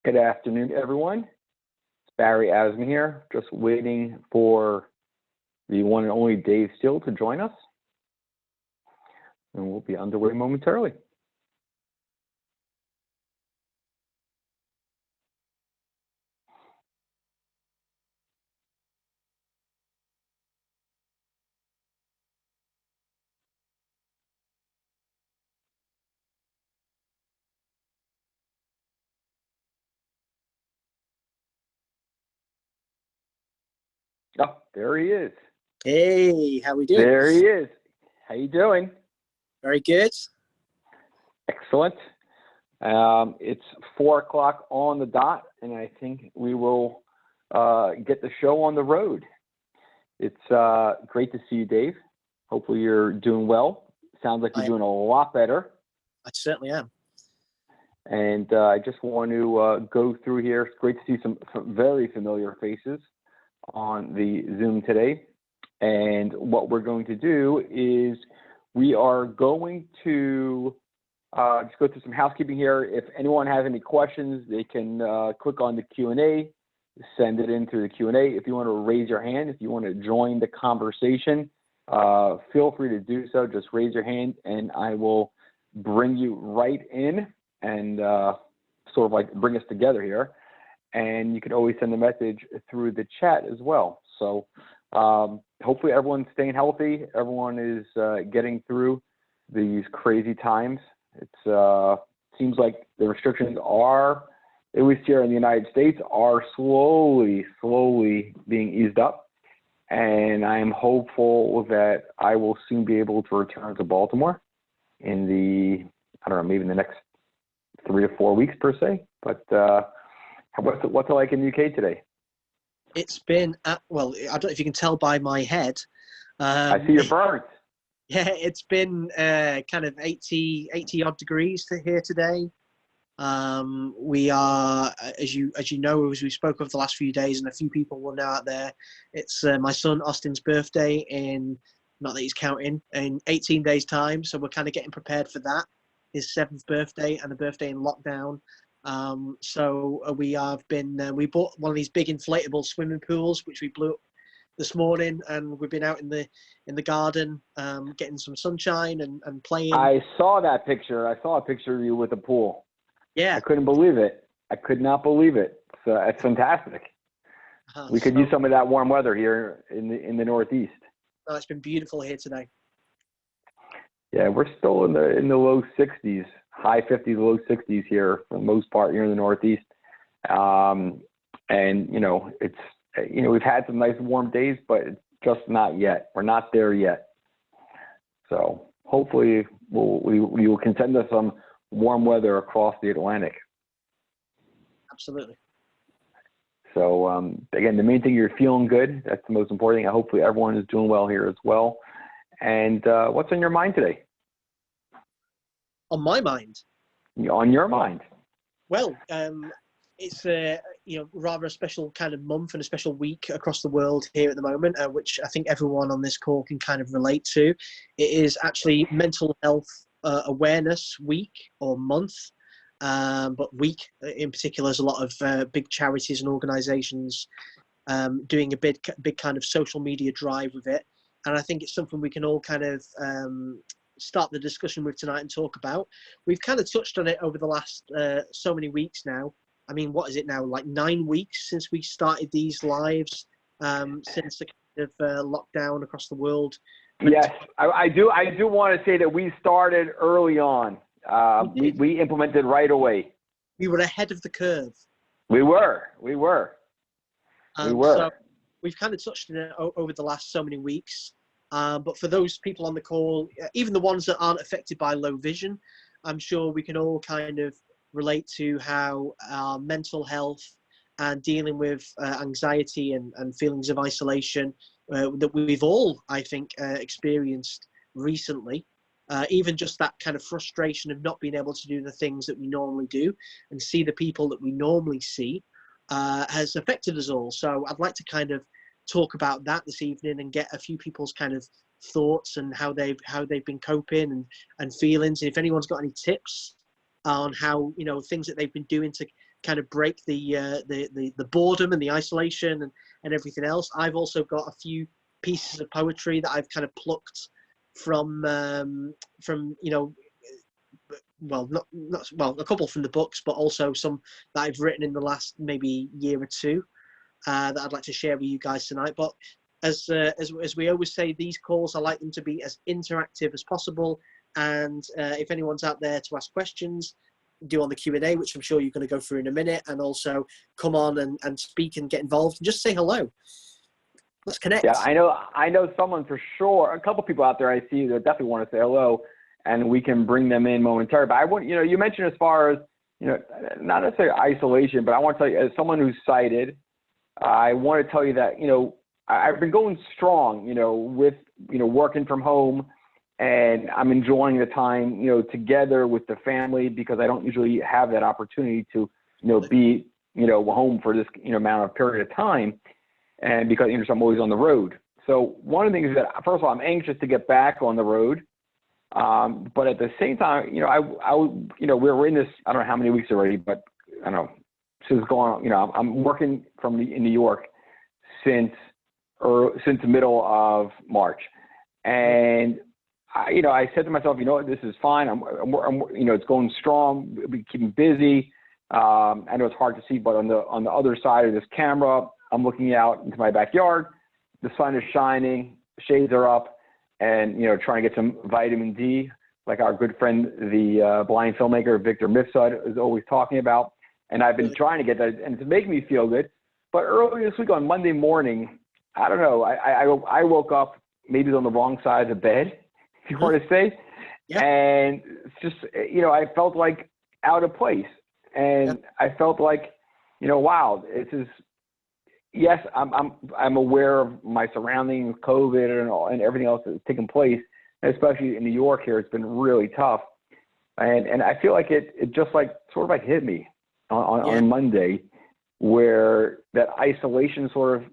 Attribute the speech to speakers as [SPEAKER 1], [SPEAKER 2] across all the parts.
[SPEAKER 1] Good afternoon, everyone. It's Barry Asman here, just waiting for the one and only Dave Steele to join us. And we'll be underway momentarily. Oh, there he is.
[SPEAKER 2] Hey, how we doing?
[SPEAKER 1] There he is. How you doing?
[SPEAKER 2] Very good.
[SPEAKER 1] Excellent. It's 4 o'clock on the dot, and I think we will get the show on the road. It's great to see you, Dave. Hopefully you're doing well. Sounds like you're doing a lot better.
[SPEAKER 2] I certainly am.
[SPEAKER 1] And I just want to go through here. It's great to see some very familiar faces on the Zoom today. And what we're going to do is we are going to just go through some housekeeping here. If anyone has any questions, they can click on the Q&A, send it in through the Q&A. If you want to raise your hand, if you want to join the conversation, feel free to do so. Just raise your hand and I will bring you right in and sort of like bring us together here. And you can always send a message through the chat as well. So hopefully everyone's staying healthy. Everyone is getting through these crazy times. It seems like the restrictions are, at least here in the United States, are slowly being eased up. And I am hopeful that I will soon be able to return to Baltimore in the, I don't know, maybe in the next 3 to 4 weeks per se. But what's it like in the UK today?
[SPEAKER 2] It's been, well, I don't know if you can tell by my head.
[SPEAKER 1] I see your burnt.
[SPEAKER 2] Yeah, it's been kind of 80 odd degrees here today. We are, as you know, as we spoke over the last few days, and a few people will know out there, it's my son Austin's birthday in, not that he's counting, in 18 days time. So we're kind of getting prepared for that. His 7th birthday and a birthday in lockdown. So we have been, we bought one of these big inflatable swimming pools, which we blew up this morning, and we've been out in the garden, getting some sunshine and playing.
[SPEAKER 1] I saw that picture. I saw a picture of you with a pool.
[SPEAKER 2] Yeah.
[SPEAKER 1] I couldn't believe it. I could not believe it. It's fantastic. We could use some of that warm weather here in the Northeast.
[SPEAKER 2] Oh, it's been beautiful here today.
[SPEAKER 1] Yeah, we're still in the low 60s, high 50s, low 60s here for the most part here in the Northeast. And it's we've had some nice warm days, but it's just not yet. We're not there yet. So hopefully we will contend with some warm weather across the Atlantic.
[SPEAKER 2] Absolutely.
[SPEAKER 1] So again, the main thing, you're feeling good. That's the most important thing. Hopefully everyone is doing well here as well. And what's on your mind today?
[SPEAKER 2] On my mind?
[SPEAKER 1] On your mind.
[SPEAKER 2] Well, it's rather a special kind of month and a special week across the world here at the moment, which I think everyone on this call can kind of relate to. It is actually Mental Health Awareness Week or month, but week in particular. There's a lot of big charities and organisations doing a big kind of social media drive with it. And I think it's something we can all kind of start the discussion with tonight and talk about. We've kind of touched on it over the last so many weeks now. I mean, what is it now? Like 9 weeks since we started these lives, since the kind of lockdown across the world.
[SPEAKER 1] Yes, I do want to say that we started early on. We implemented right away.
[SPEAKER 2] We were ahead of the curve.
[SPEAKER 1] We were.
[SPEAKER 2] So we've kind of touched on it over the last so many weeks. But for those people on the call, even the ones that aren't affected by low vision, I'm sure we can all kind of relate to how our mental health and dealing with anxiety and feelings of isolation that we've all, I think, experienced recently. Even just that kind of frustration of not being able to do the things that we normally do and see the people that we normally see has affected us all. So I'd like to kind of talk about that this evening and get a few people's kind of thoughts and how they've been coping and feelings. And if anyone's got any tips on how, things that they've been doing to kind of break the boredom and the isolation and everything else. I've also got a few pieces of poetry that I've kind of plucked from well, not a couple from the books, but also some that I've written in the last maybe year or two that I'd like to share with you guys tonight. But as we always say, these calls, I like them to be as interactive as possible. And if anyone's out there to ask questions, do on the Q&A, which I'm sure you're going to go through in a minute, and also come on and speak and get involved and just say hello. Let's connect.
[SPEAKER 1] Yeah, I know someone for sure, a couple people out there I see that definitely want to say hello, and we can bring them in momentarily. But I want, you mentioned as far as, not necessarily isolation, but I want to tell you, as someone who's sighted, I want to tell you that, I've been going strong, with, working from home, and I'm enjoying the time, together with the family, because I don't usually have that opportunity to, be, home for this, amount of period of time. And because I'm always on the road. So one of the things is that, first of all, I'm anxious to get back on the road. But at the same time, we're in this, I don't know how many weeks already, but I don't know, since going on, I'm working in New York since the middle of March. And I said to myself, this is fine. I'm it's going strong. We keep busy. I know it's hard to see, but on the other side of this camera, I'm looking out into my backyard. The sun is shining, shades are up, and, trying to get some vitamin D, like our good friend, the blind filmmaker, Victor Mifsud, is always talking about. And I've been trying to get that, and it's making me feel good. But earlier this week on Monday morning, I don't know, I woke up maybe on the wrong side of the bed, if you want to say. Yep. And it's just, I felt like out of place. And I felt like, wow, this is, yes, I'm aware of my surroundings, COVID and everything else that's taken place, especially in New York here. It's been really tough. And I feel like it just like sort of like hit me on Monday, where that isolation sort of,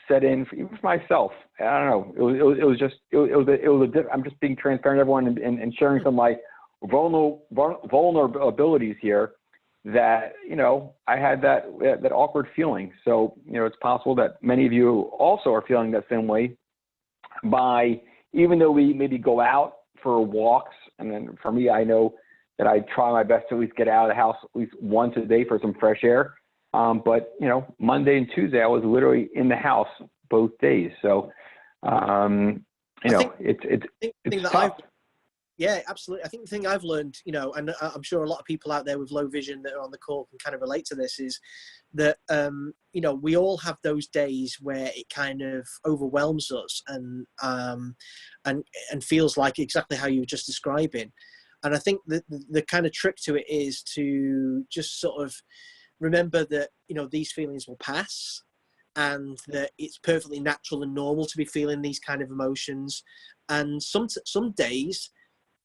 [SPEAKER 1] set in even for myself. I don't know. I'm just being transparent to everyone and sharing some of my vulnerabilities here. That, I had that awkward feeling. So, it's possible that many of you also are feeling that same way even though we maybe go out for walks. And then for me, I know that I try my best to at least get out of the house at least once a day for some fresh air. But, Monday and Tuesday, I was literally in the house both days. So, it's tough.
[SPEAKER 2] Yeah, absolutely. I think the thing I've learned, and I'm sure a lot of people out there with low vision that are on the call can kind of relate to this, is that, we all have those days where it kind of overwhelms us and feels like exactly how you were just describing. And I think the kind of trick to it is to just sort of remember that, these feelings will pass, and that it's perfectly natural and normal to be feeling these kind of emotions. And some days,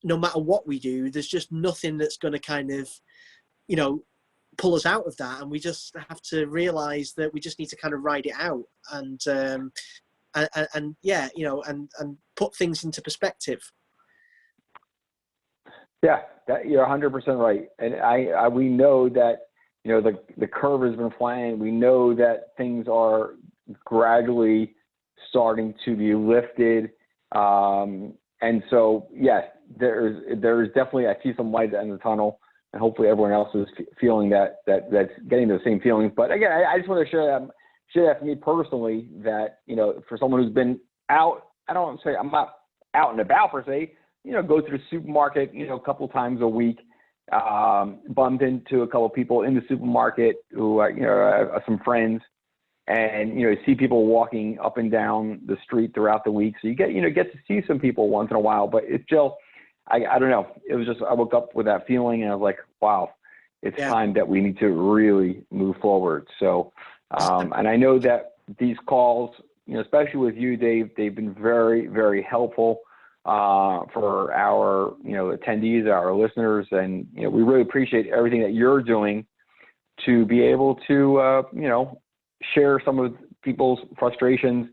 [SPEAKER 2] no matter what we do, there's just nothing that's going to kind of, pull us out of that. And we just have to realize that we just need to kind of ride it out and put things into perspective.
[SPEAKER 1] Yeah, you're 100% right. And we know that, the curve has been flying. We know that things are gradually starting to be lifted. And so, yes, there is definitely, I see some light at the end of the tunnel, and hopefully everyone else is feeling that's getting those same feelings. But again, I just want to share that for me personally, that, for someone who's been out, I don't want to say I'm not out and about per se, go to the supermarket, a couple times a week, bumped into a couple of people in the supermarket who are some friends. And, see people walking up and down the street throughout the week. So you get to see some people once in a while, but it's still, I don't know. It was just, I woke up with that feeling and I was like, wow, it's time that we need to really move forward. So, and I know that these calls, especially with you, Dave, they've been very, very helpful for our, attendees, our listeners. And, we really appreciate everything that you're doing to be able to, share some of people's frustrations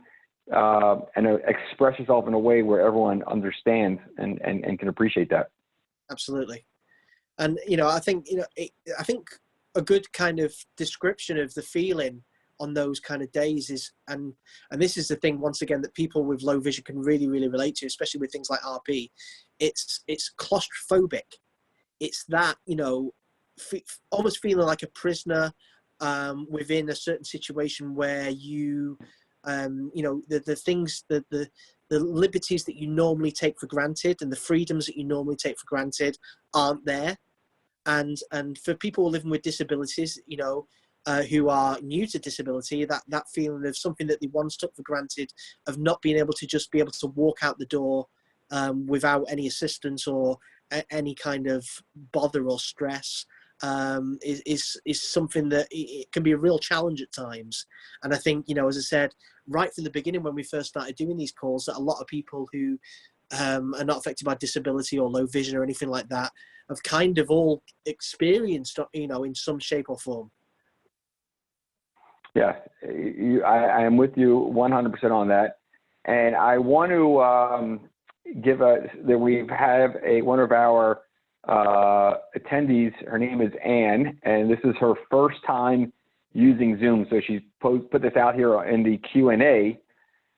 [SPEAKER 1] and express yourself in a way where everyone understands and can appreciate that.
[SPEAKER 2] Absolutely. And, I think, I think a good kind of description of the feeling on those kind of days is, and this is the thing, once again, that people with low vision can really, really relate to, especially with things like RP. It's claustrophobic. It's that, you know, almost feeling like a prisoner within a certain situation where you, you know, the things, the liberties that you normally take for granted and the freedoms that you normally take for granted aren't there. And for people living with disabilities, you know, who are new to disability, that feeling of something that they once took for granted, of not being able to just be able to walk out the door without any assistance or any kind of bother or stress, is something that it can be a real challenge at times. And I think, you know, as I said, right from the beginning when we first started doing these calls, that a lot of people who are not affected by disability or low vision or anything like that have kind of all experienced, you know, in some shape or form.
[SPEAKER 1] Yeah, I am with you 100% on that. And I want to give that we have one of our attendees. Her name is Anne, and this is her first time using Zoom. So she's put this out here in the Q&A.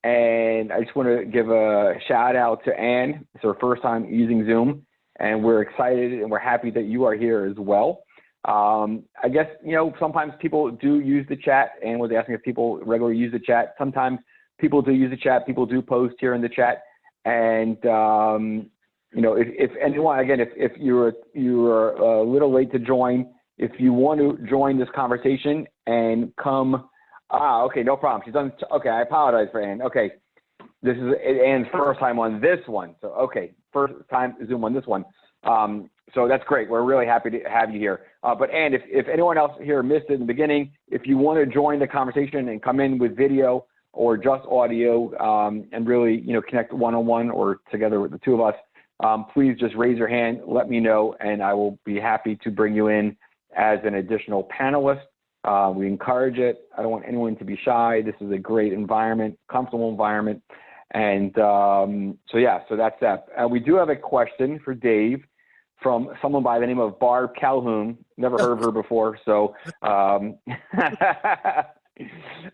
[SPEAKER 1] And I just want to give a shout out to Anne. It's her first time using Zoom, and we're excited and we're happy that you are here as well. I guess, you know, sometimes people do use the chat, and was asking if people regularly use the chat. Sometimes people do use the chat. People do post here in the chat. And, you know, if anyone, again, if you're a little late to join, if you want to join this conversation and come, okay, no problem. She's done. Okay, I apologize for Anne. Okay, this is Anne's first time on this one. So, okay, first time Zoom on this one. So that's great. We're really happy to have you here. But Anne, if anyone else here missed it in the beginning, if you want to join the conversation and come in with video or just audio, and really, you know, connect one-on-one or together with the two of us, please just raise your hand, let me know, and I will be happy to bring you in as an additional panelist. We encourage it. I don't want anyone to be shy. This is a great environment, comfortable environment. And so, yeah, so that's that. We do have a question for Dave from someone by the name of Barb Calhoun. Never heard of her before. So,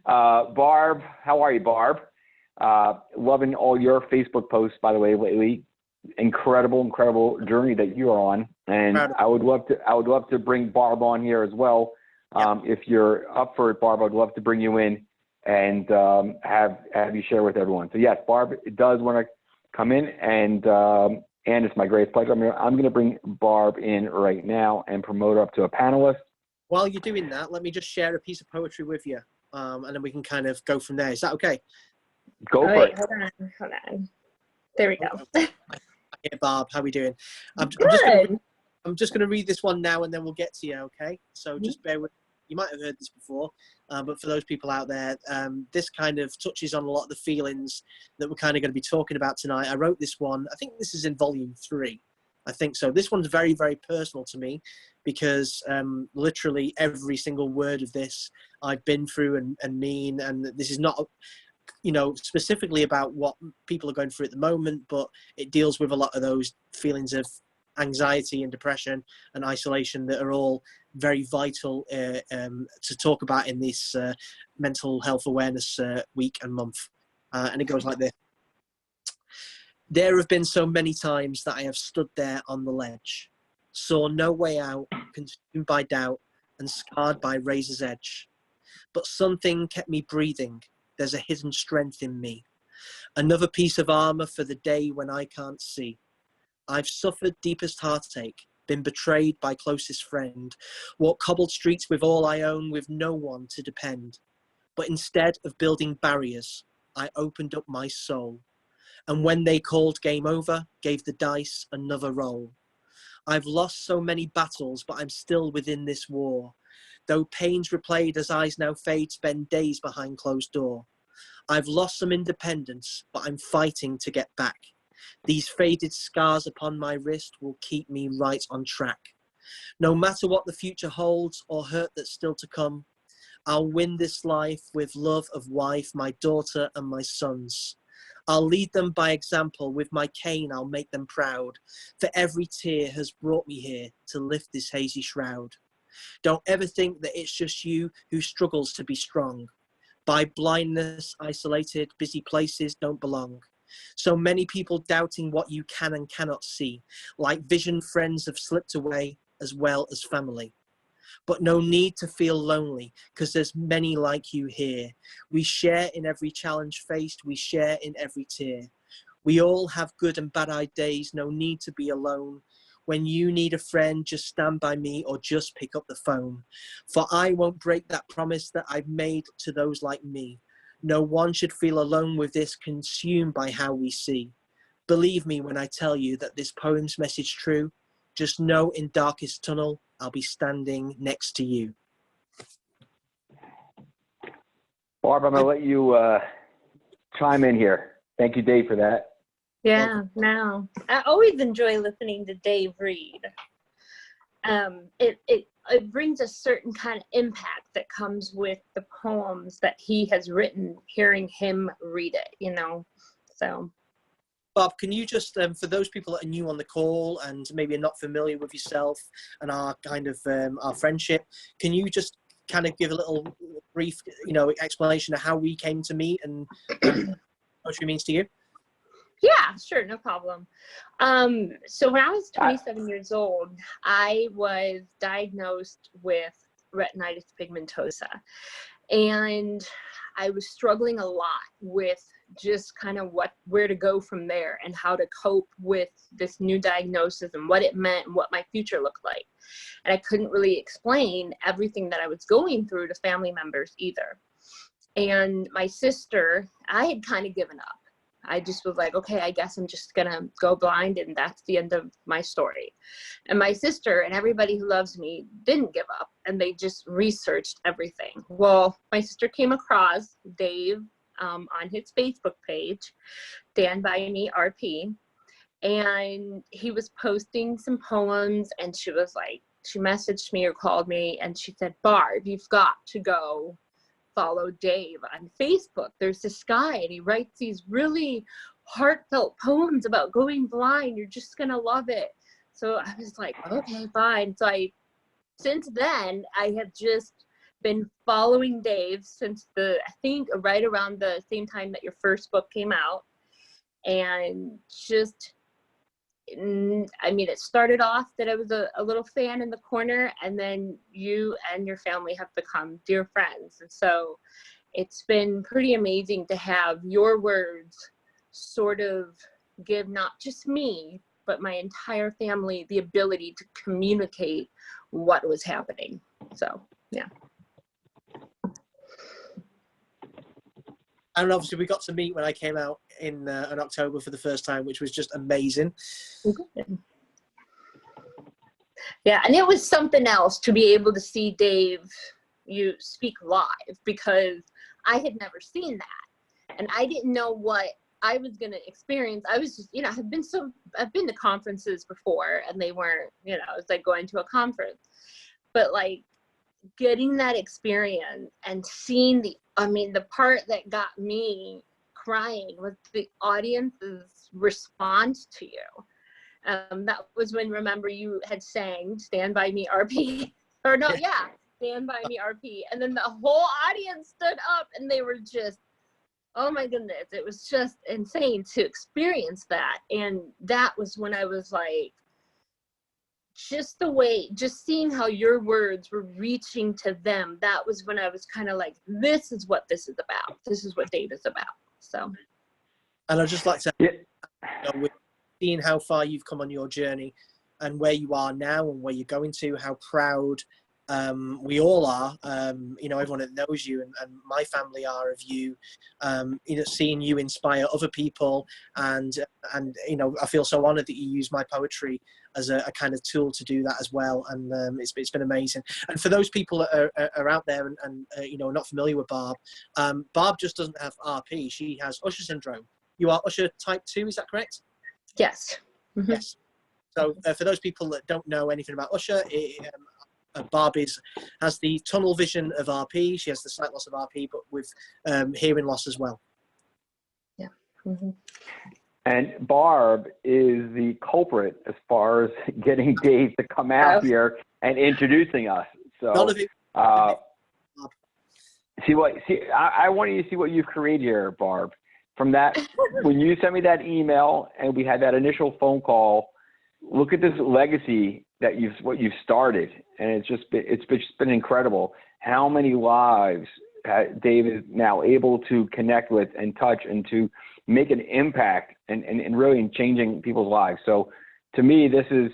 [SPEAKER 1] Barb, how are you, Barb? Loving all your Facebook posts, by the way, lately. Incredible journey that you are on. And I would love to bring Barb on here as well. If you're up for it, Barb, I'd love to bring you in and have you share with everyone. So yes, Barb does want to come in, and it's my great pleasure. I'm going to bring Barb in right now and promote her up to a panelist.
[SPEAKER 2] While you're doing that, let me just share a piece of poetry with you, and then we can kind of go from there. Is that okay?
[SPEAKER 1] Go for it.
[SPEAKER 3] Hold on. There we go.
[SPEAKER 2] Hey, Barb, how are we doing? I'm just going to read this one now, and then we'll get to you, okay? So just bear with. You might have heard this before, but for those people out there, this kind of touches on a lot of the feelings that we're kind of going to be talking about tonight. I wrote this one. I think this is in volume 3. I think so. This one's very, very personal to me because literally every single word of this I've been through and mean, and this is not, you know, specifically about what people are going through at the moment, but it deals with a lot of those feelings of anxiety and depression and isolation that are all very vital to talk about in this mental health awareness week and month. And it goes like this. There have been so many times that I have stood there on the ledge, saw no way out, consumed by doubt and scarred by razor's edge. But something kept me breathing. There's a hidden strength in me. Another piece of armor for the day when I can't see. I've suffered deepest heartache, been betrayed by closest friend, walked cobbled streets with all I own, with no one to depend. But instead of building barriers, I opened up my soul. And when they called game over, gave the dice another roll. I've lost so many battles, but I'm still within this war. Though pains replayed as eyes now fade, spend days behind closed door. I've lost some independence, but I'm fighting to get back. These faded scars upon my wrist will keep me right on track. No matter what the future holds or hurt that's still to come, I'll win this life with love of wife, my daughter and my sons. I'll lead them by example, with my cane I'll make them proud, for every tear has brought me here to lift this hazy shroud. Don't ever think that it's just you who struggles to be strong. By blindness, isolated, busy places don't belong. So many people doubting what you can and cannot see. Like vision, friends have slipped away as well as family. But no need to feel lonely, because there's many like you here. We share in every challenge faced, we share in every tear. We all have good and bad days, no need to be alone. When you need a friend, just stand by me or just pick up the phone. For I won't break that promise that I've made to those like me. No one should feel alone with this, consumed by how we see. Believe me when I tell you that this poem's message true. Just know in darkest tunnel, I'll be standing next to you.
[SPEAKER 1] Barb, I'm going to let you chime in here. Thank you, Dave, for that.
[SPEAKER 3] Yeah, no. I always enjoy listening to Dave read. It brings a certain kind of impact that comes with the poems that he has written, hearing him read it, you know, so.
[SPEAKER 2] Bob, can you just, for those people that are new on the call and maybe are not familiar with yourself and our kind of our friendship, can you just kind of give a little brief, you know, explanation of how we came to meet and what poetry means to you?
[SPEAKER 3] Yeah, sure, no problem. So when I was 27 years old, I was diagnosed with retinitis pigmentosa, and I was struggling a lot with just kind of where to go from there and how to cope with this new diagnosis and what it meant and what my future looked like. And I couldn't really explain everything that I was going through to family members either. And my sister, I had kind of given up. I just was like, okay, I guess I'm just gonna go blind and that's the end of my story. And my sister and everybody who loves me didn't give up, and they just researched everything. Well, my sister came across Dave on his Facebook page, Stand By Me RP, and he was posting some poems, and she was like, she messaged me or called me and she said, Barb, you've got to go follow Dave on Facebook. There's this guy and he writes these really heartfelt poems about going blind. You're just gonna love it. So I was like, okay, fine. So since then, I have just been following Dave since I think right around the same time that your first book came out. And just, I mean, it started off that I was a little fan in the corner, and then you and your family have become dear friends. And so it's been pretty amazing to have your words sort of give not just me, but my entire family the ability to communicate what was happening. So, yeah.
[SPEAKER 2] And obviously we got to meet when I came out in October for the first time, which was just amazing.
[SPEAKER 3] Yeah, and it was something else to be able to see Dave, you speak live, because I had never seen that. And I didn't know what I was going to experience. I was just, you know, I've been to conferences before, and they weren't, you know, it's like going to a conference. But like getting that experience and seeing the part that got me crying was the audience's response to you. That was when, remember, you had sang Stand By Me RP, or no, yeah, Stand By Me RP. And then the whole audience stood up and they were just, oh my goodness, it was just insane to experience that. And that was when I was like, just seeing how your words were reaching to them, that was when I was kind of like, this is what this is about. This is what Dave is about. So.
[SPEAKER 2] And I'd just like to, you know, with seeing how far you've come on your journey and where you are now and where you're going to, how proud we all are, you know, everyone that knows you and my family are of you, you know, seeing you inspire other people, and you know, I feel so honored that you use my poetry as a kind of tool to do that as well. And it's been amazing. And for those people that are out there and you know, not familiar with Barb, Barb just doesn't have RP, she has Usher syndrome. You are Usher type 2, is that correct?
[SPEAKER 3] Yes. Mm-hmm.
[SPEAKER 2] Yes. So for those people that don't know anything about Usher, Barb has the tunnel vision of RP. She has the sight loss of RP, but with hearing loss as well.
[SPEAKER 3] Yeah. Mm-hmm.
[SPEAKER 1] And Barb is the culprit as far as getting Dave to come out here and introducing us. So,
[SPEAKER 2] none of it.
[SPEAKER 1] I want you to see what you've created here, Barb. From that, when you sent me that email and we had that initial phone call, look at this legacy that what you've started, and it's just been incredible. How many lives Dave is now able to connect with and touch, and to make an impact and really in changing people's lives. So, to me, this is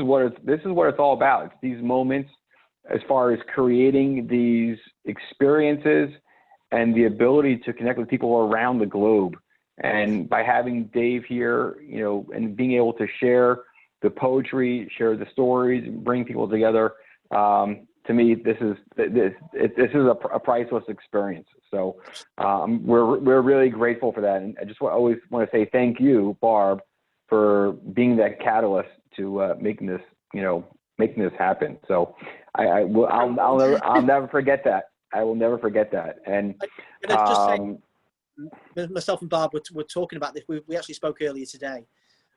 [SPEAKER 1] what it's all about. It's these moments, as far as creating these experiences and the ability to connect with people around the globe. And by having Dave here, and being able to share the poetry, share the stories, and bring people together, to me, this is a priceless experience. So we're really grateful for that. And I just always want to say thank you, Barb, for being that catalyst to making this happen. So I'll never forget that. I will never forget that. And
[SPEAKER 2] just say, myself and Barb were talking about this. We actually spoke earlier today,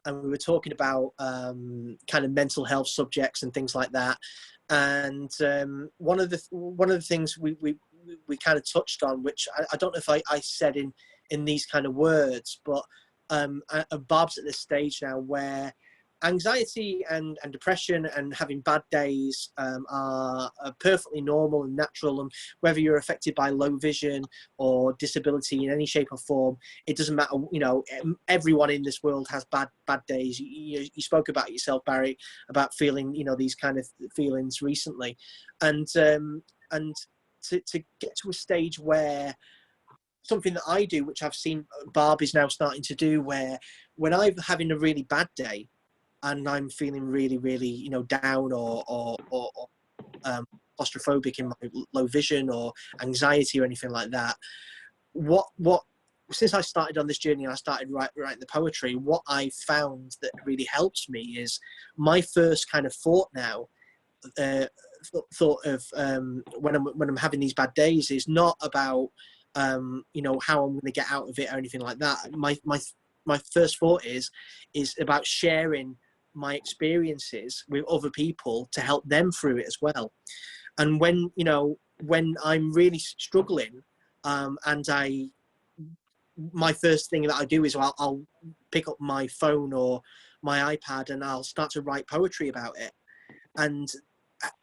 [SPEAKER 2] and we were talking about kind of mental health subjects and things like that. And one of the things we kind of touched on, which I don't know if I said in these kind of words, but Barb's at this stage now where anxiety and depression and having bad days are perfectly normal and natural, and whether you're affected by low vision or disability in any shape or form, it doesn't matter. Everyone in this world has bad days. You spoke about yourself, Barry, about feeling these kind of feelings recently, and to get to a stage where something that I do, which I've seen Barb is now starting to do, where when I'm having a really bad day and I'm feeling really, really, down or claustrophobic in my low vision or anxiety or anything like that, what since I started on this journey and I started writing the poetry, what I found that really helps me is my first kind of thought now, thought of when I'm having these bad days is not about how I'm going to get out of it or anything like that. My first thought is about sharing my experiences with other people to help them through it as well. And when I'm really struggling, and my first thing that I do is I'll pick up my phone or my iPad and I'll start to write poetry about it. And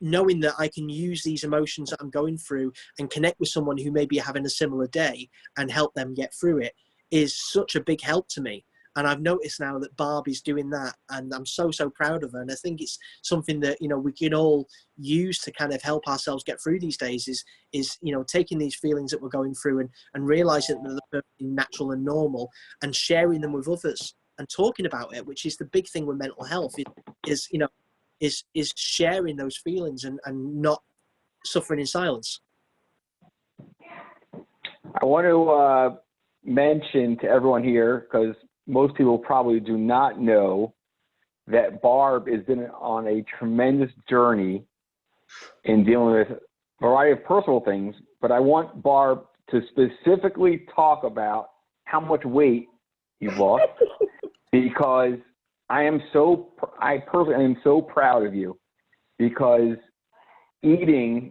[SPEAKER 2] knowing that I can use these emotions that I'm going through and connect with someone who may be having a similar day and help them get through it is such a big help to me. And I've noticed now that Barb is doing that, and I'm so proud of her. And I think it's something that, we can all use to kind of help ourselves get through these days is taking these feelings that we're going through and realizing that they're perfectly natural and normal, and sharing them with others and talking about it, which is the big thing with mental health is sharing those feelings and not suffering in silence.
[SPEAKER 1] I want to mention to everyone here, because most people probably do not know, that Barb has been on a tremendous journey in dealing with a variety of personal things, but I want Barb to specifically talk about how much weight you've lost, because I personally am so proud of you, because eating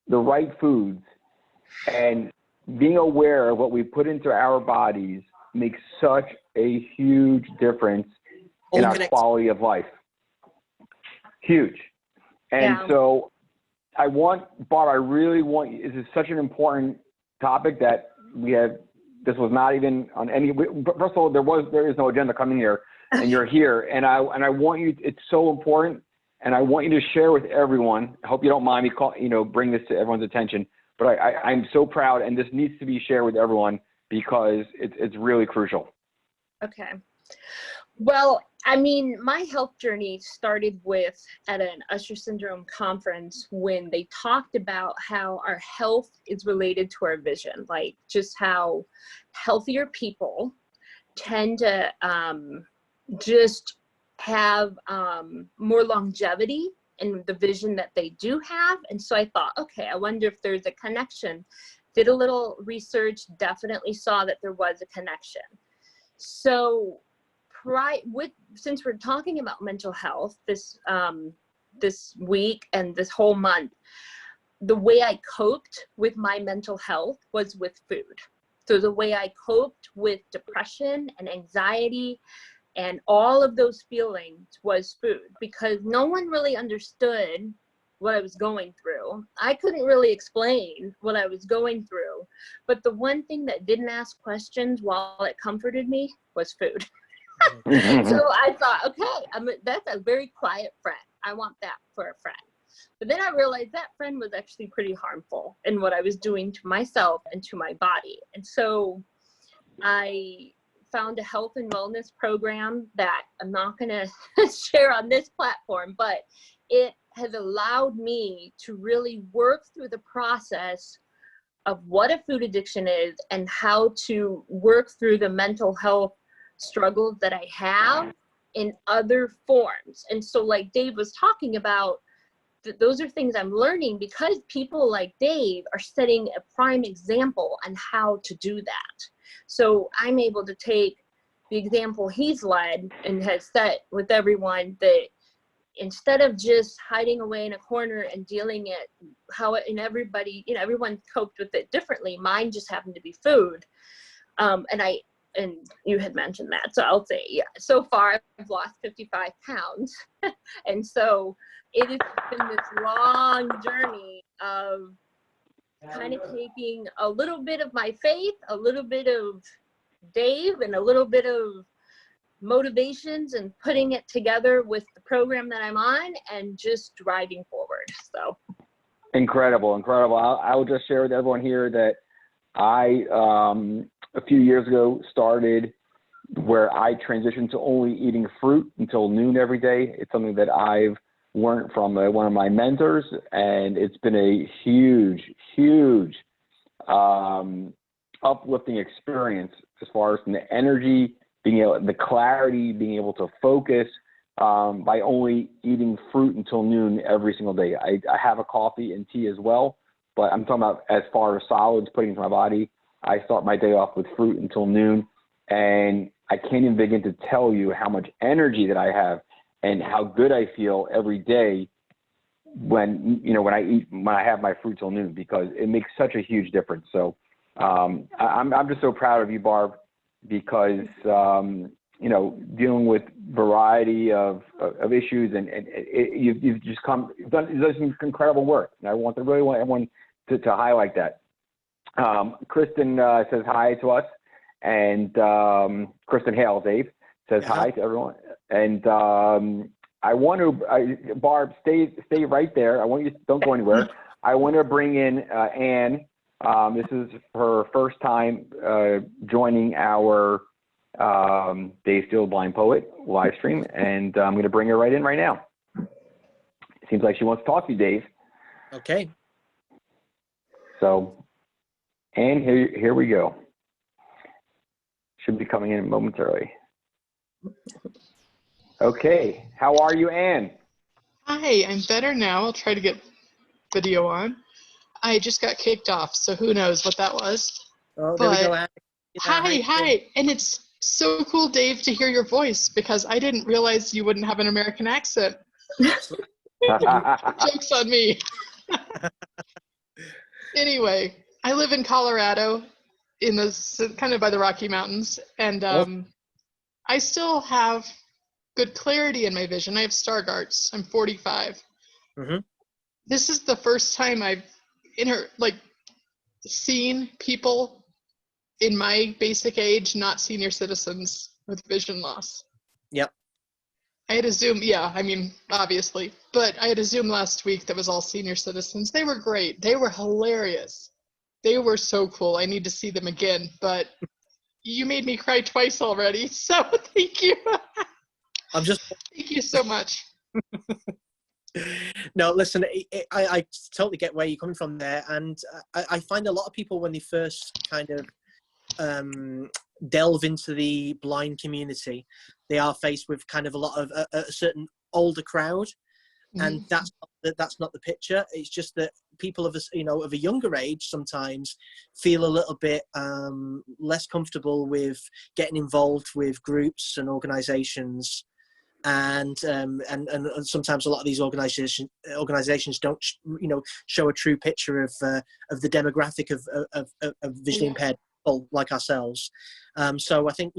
[SPEAKER 1] the right foods and being aware of what we put into our bodies makes such a huge difference in our quality of life. Huge. And so I want, Barb, I really want, this is such an important topic that this was not even on any, first of all, there is no agenda coming here, and you're here. And I want you, it's so important. And I want you to share with everyone. I hope you don't mind me bring this to everyone's attention, but I'm so proud, and this needs to be shared with everyone because it's really crucial.
[SPEAKER 3] Okay. Well, I mean, my health journey started at an Usher syndrome conference when they talked about how our health is related to our vision, like just how healthier people tend to just have more longevity in the vision that they do have. And so I thought, okay, I wonder if there's a connection. Did a little research, definitely saw that there was a connection. So since we're talking about mental health, this this week and this whole month, the way I coped with my mental health was with food. So the way I coped with depression and anxiety and all of those feelings was food, because no one really understood what I was going through. I couldn't really explain what I was going through, but the one thing that didn't ask questions while it comforted me was food. So I thought, okay, that's a very quiet friend. I want that for a friend. But then I realized that friend was actually pretty harmful in what I was doing to myself and to my body. And so I found a health and wellness program that I'm not going to share on this platform, but it has allowed me to really work through the process of what a food addiction is and how to work through the mental health struggles that I have in other forms. And so like Dave was talking about, those are things I'm learning because people like Dave are setting a prime example on how to do that. So I'm able to take the example he's led and has set with everyone, that instead of just hiding away in a corner and dealing it and everybody, everyone coped with it differently. Mine just happened to be food. And you had mentioned that. So I'll say, yeah, so far I've lost 55 pounds. And so it has been this long journey of kind of taking a little bit of my faith, a little bit of Dave, and a little bit of motivations and putting it together with the program that I'm on and just driving forward. So
[SPEAKER 1] incredible. I will just share with everyone here that I, a few years ago, started where I transitioned to only eating fruit until noon every day. It's something that I've learned from one of my mentors, and it's been a huge uplifting experience as far as the energy, the clarity, being able to focus by only eating fruit until noon every single day. I have a coffee and tea as well, but I'm talking about as far as solids putting into my body. I start my day off with fruit until noon, and I can't even begin to tell you how much energy that I have and how good I feel every day when I have my fruit till noon, because it makes such a huge difference. So I'm just so proud of you, Barb, because dealing with variety of issues, and you've done some incredible work, and I really want everyone to highlight that. Kristen says hi to us, and Kristen Hale, Dave, says hi to everyone. And I want to, Barb, stay right there. I want you to, don't go anywhere. I want to bring in Anne. This is her first time joining our Dave Steele Blind Poet live stream, and I'm going to bring her right in right now. It seems like she wants to talk to you, Dave.
[SPEAKER 2] Okay.
[SPEAKER 1] So, Anne, here we go. Should be coming in momentarily. Okay, how are you, Anne?
[SPEAKER 4] Hi, I'm better now. I'll try to get video on. I just got kicked off, so who knows what that was.
[SPEAKER 2] Oh, there we go, Anne.
[SPEAKER 4] Hi. And it's so cool, Dave, to hear your voice, because I didn't realize you wouldn't have an American accent. Joke's on me. Anyway, I live in Colorado, in the kind of by the Rocky Mountains, and I still have good clarity in my vision. I have Stargardts. I'm 45.
[SPEAKER 2] Mm-hmm.
[SPEAKER 4] This is the first time I've seen people in my basic age, not senior citizens, with vision loss.
[SPEAKER 2] Yep.
[SPEAKER 4] I had a Zoom, obviously, but I had a Zoom last week that was all senior citizens. They were great. They were hilarious. They were so cool. I need to see them again, but you made me cry twice already, so thank you. Thank you so much.
[SPEAKER 2] No, listen, I totally get where you're coming from there, and I find a lot of people, when they first kind of delve into the blind community, they are faced with kind of a lot of a certain older crowd, and that's not the picture. It's just that people of a younger age sometimes feel a little bit less comfortable with getting involved with groups and organizations and sometimes a lot of these organizations don't show a true picture of the demographic of visually impaired people like ourselves. So I think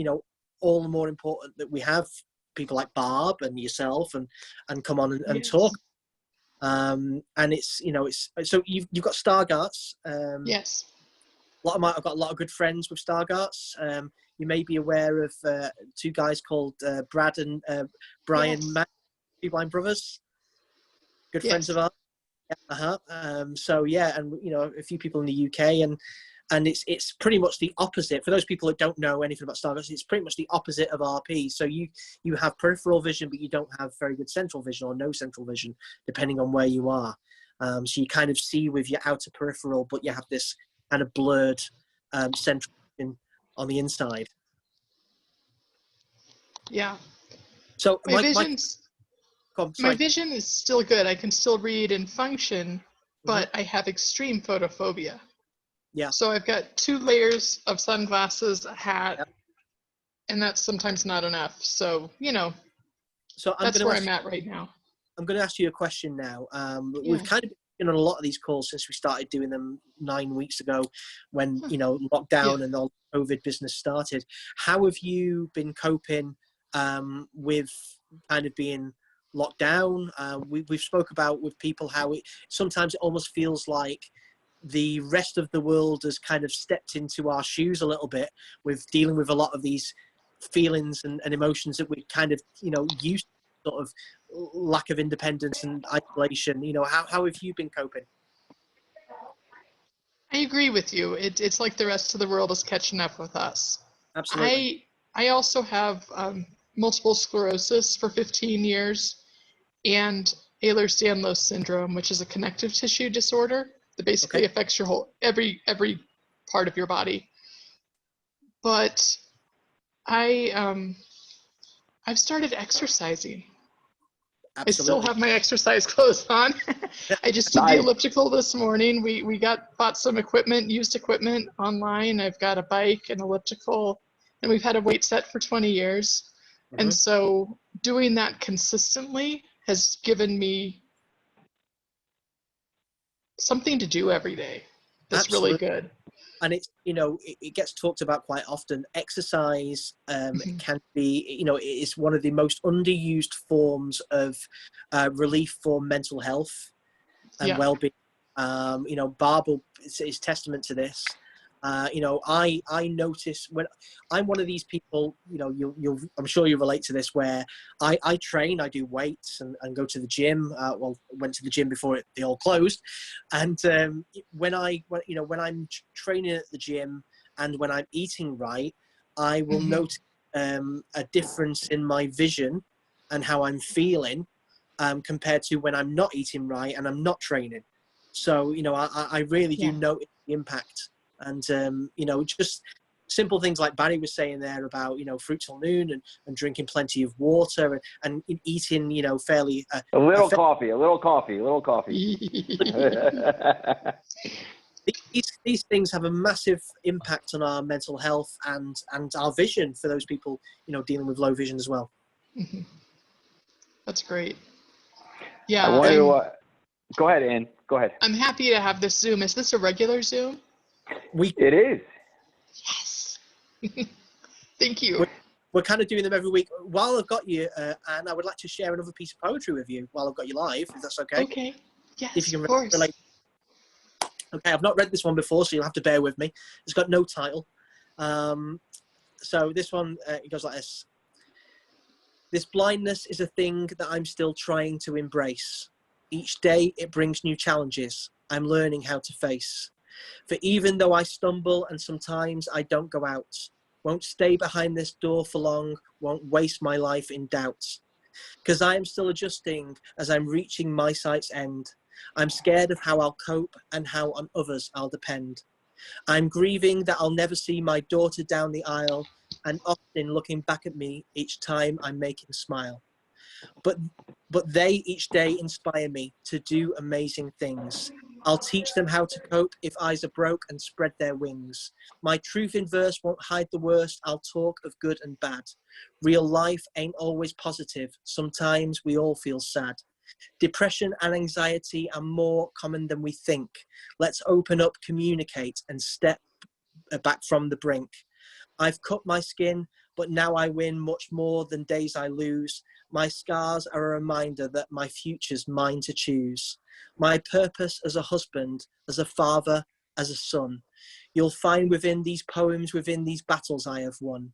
[SPEAKER 2] all the more important that we have people like Barb and yourself and come on and talk. And it's so you've got Stargardt.
[SPEAKER 4] Yes.
[SPEAKER 2] I've got a lot of good friends with Stargardt. You may be aware of two guys called Brad and Brian Mack, two blind brothers, good friends of ours. So yeah, and a few people in the UK, and it's pretty much the opposite. For those people that don't know anything about Stargardt, it's pretty much the opposite of RP. So you have peripheral vision, but you don't have very good central vision or no central vision, depending on where you are. So you kind of see with your outer peripheral, but you have this kind of blurred central vision on the inside.
[SPEAKER 4] Yeah.
[SPEAKER 2] So
[SPEAKER 4] my vision is still good. I can still read and function, but I have extreme photophobia.
[SPEAKER 2] Yeah.
[SPEAKER 4] So I've got 2 layers of sunglasses, a hat, and that's sometimes not enough. So,
[SPEAKER 2] so
[SPEAKER 4] that's where I'm at right now.
[SPEAKER 2] I'm going to ask you a question now. We've kind of been on a lot of these calls since we started doing them 9 weeks ago when, lockdown and all COVID business started. How have you been coping with kind of being locked down? We've spoke about with people how sometimes it almost feels like the rest of the world has kind of stepped into our shoes a little bit with dealing with a lot of these feelings and emotions that we kind of used to, sort of lack of independence and isolation. How have you been coping?
[SPEAKER 4] I agree with you. It's like the rest of the world is catching up with us.
[SPEAKER 2] Absolutely.
[SPEAKER 4] I also have multiple sclerosis for 15 years and Ehlers-Danlos syndrome, which is a connective tissue disorder that basically affects your whole every part of your body. But I've started exercising.
[SPEAKER 2] Absolutely.
[SPEAKER 4] I still have my exercise clothes on. I just did the elliptical this morning. We bought some equipment, used equipment online. I've got a bike, an elliptical, and we've had a weight set for 20 years. And so doing that consistently has given me something to do every day. That's really good.
[SPEAKER 2] And it's, it gets talked about quite often. Exercise can be, it's one of the most underused forms of relief for mental health and well-being. Barb is testament to this. I notice when I'm one of these people, I'm sure you relate to this, where I train, I do weights and go to the gym. Went to the gym before they all closed. And when I'm training at the gym and when I'm eating right, I will notice a difference in my vision and how I'm feeling compared to when I'm not eating right and I'm not training. So, I really do notice the impact. And, just simple things like Barry was saying there about, fruit till noon and drinking plenty of water and eating, fairly...
[SPEAKER 1] A little coffee.
[SPEAKER 2] These things have a massive impact on our mental health and our vision for those people, dealing with low vision as well.
[SPEAKER 4] That's great. Yeah.
[SPEAKER 1] I want to... go ahead, Ann. Go ahead.
[SPEAKER 4] I'm happy to have this Zoom. Is this a regular Zoom?
[SPEAKER 1] It is.
[SPEAKER 4] Yes. Thank you.
[SPEAKER 2] We're kind of doing them every week. While I've got you, Anne, I would like to share another piece of poetry with you while I've got you live, if that's okay.
[SPEAKER 4] Okay. Yes,
[SPEAKER 2] if you can
[SPEAKER 4] of course.
[SPEAKER 2] relate. Okay, I've not read this one before, so you'll have to bear with me. It's got no title. So this one, it goes like this. This blindness is a thing that I'm still trying to embrace. Each day it brings new challenges I'm learning how to face. For even though I stumble and sometimes I don't go out, won't stay behind this door for long, won't waste my life in doubt. Because I am still adjusting as I'm reaching my sight's end. I'm scared of how I'll cope and how on others I'll depend. I'm grieving that I'll never see my daughter down the aisle and often looking back at me each time I make him smile. But they each day inspire me to do amazing things. I'll teach them how to cope if eyes are broke and spread their wings. My truth in verse won't hide the worst. I'll talk of good and bad. Real life ain't always positive. Sometimes we all feel sad. Depression and anxiety are more common than we think. Let's open up, communicate, and step back from the brink. I've cut my skin, but now I win much more than days I lose. My scars are a reminder that my future's mine to choose. My purpose as a husband, as a father, as a son. You'll find within these poems, within these battles I have won.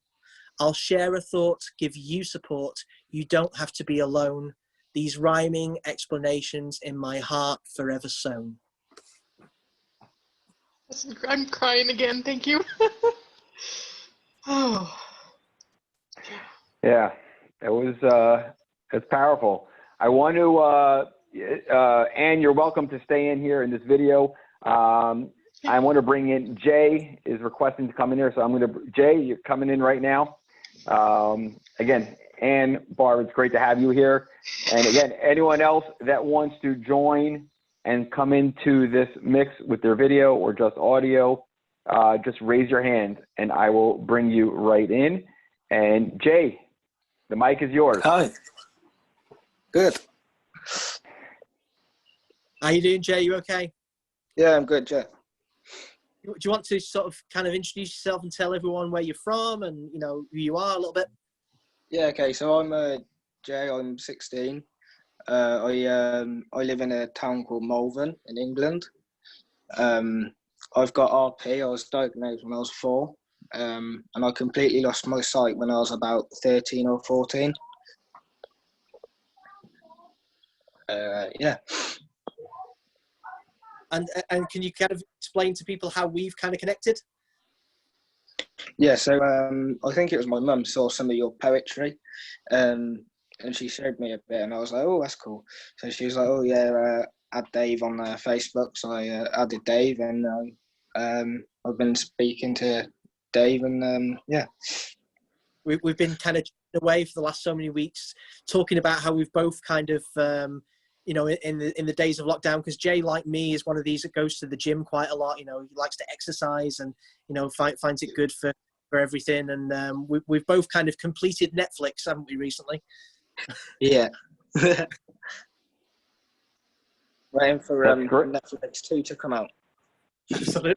[SPEAKER 2] I'll share a thought, give you support. You don't have to be alone. These rhyming explanations in my heart forever sown.
[SPEAKER 4] I'm crying again. Thank you. Oh.
[SPEAKER 1] Yeah, it's powerful. I want to, Anne, you're welcome to stay in here in this video. I want to bring in Jay is requesting to come in here, so Jay, you're coming in right now. Again, Anne, Barb, it's great to have you here. And again, anyone else that wants to join and come into this mix with their video or just audio, just raise your hand and I will bring you right in. And Jay, the mic is yours.
[SPEAKER 5] Hi. Good.
[SPEAKER 2] How you doing, Jay? You okay?
[SPEAKER 5] Yeah, I'm good, Jay.
[SPEAKER 2] Do you want to sort of kind of introduce yourself and tell everyone where you're from and, you know, who you are a little bit?
[SPEAKER 5] Yeah, okay. So I'm Jay. I'm 16. I live in a town called Malvern in England. I've got RP. I was diagnosed when I was 4, and I completely lost my sight when I was about 13 or 14. Yeah.
[SPEAKER 2] And can you kind of explain to people how we've kind of connected?
[SPEAKER 5] Yeah, so I think it was my mum saw some of your poetry, and she showed me a bit, and I was like, oh, that's cool. So she was like, oh yeah, add Dave on Facebook. So I added Dave, and I've been speaking to Dave, and yeah.
[SPEAKER 2] We've been kind of away for the last so many weeks, talking about how we've both kind of, you know, in the days of lockdown, because Jay, like me, is one of these that goes to the gym quite a lot. You know, he likes to exercise and, you know, finds it good for everything. And we've both kind of completed Netflix, haven't we, recently?
[SPEAKER 5] Yeah. Waiting for Netflix 2 to come out.
[SPEAKER 2] Absolutely.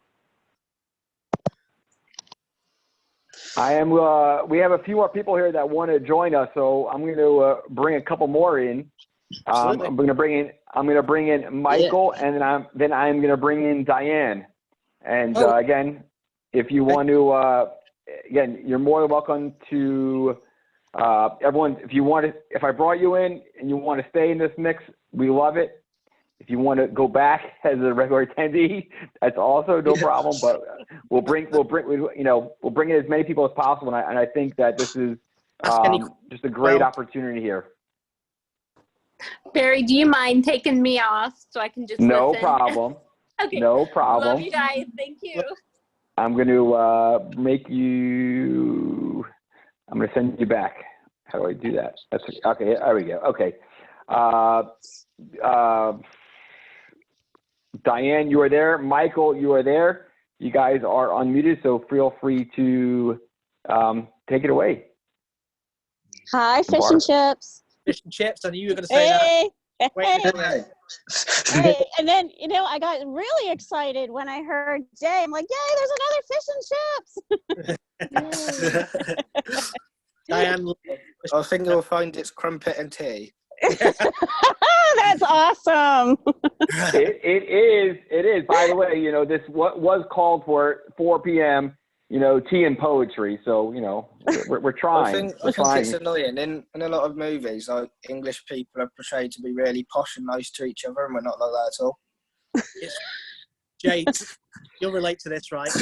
[SPEAKER 1] I am. We have a few more people here that want to join us, so I'm going to bring a couple more in. I'm going to bring in Michael, yeah. And then I'm going to bring in Diane. And again, if you want to, again, you're more than welcome to. Everyone, if I brought you in and you want to stay in this mix, we love it. If you want to go back as a regular attendee, that's also no problem. But we'll bring in as many people as possible. And I think that this is just a great opportunity here.
[SPEAKER 3] Barry, do you mind taking me off so I can just
[SPEAKER 1] No
[SPEAKER 3] listen?
[SPEAKER 1] problem.
[SPEAKER 3] Okay.
[SPEAKER 1] No problem.
[SPEAKER 3] Love you guys. Thank you.
[SPEAKER 1] I'm going to make you. I'm going to send you back. How do I do that? That's okay. There we go. Okay. Diane, you are there. Michael, you are there. You guys are unmuted, so feel free to take it away.
[SPEAKER 6] Hi, fish and chips.
[SPEAKER 2] Fish and chips. I knew you were going to say that.
[SPEAKER 6] Hey. Hey, and then, you know, I got really excited when I heard Jay. I'm like, yay, there's another fish and chips.
[SPEAKER 2] Diane,
[SPEAKER 5] I think you'll find it's crumpet and tea.
[SPEAKER 6] That's awesome.
[SPEAKER 1] It is. By the way, you know, this was called for 4 p.m., you know, tea and poetry. So, you know, we're trying.
[SPEAKER 5] I think it's annoying. In a lot of movies, like, English people are portrayed to be really posh and nice to each other, and we're not like that at all.
[SPEAKER 2] Jay, you'll relate to this, right?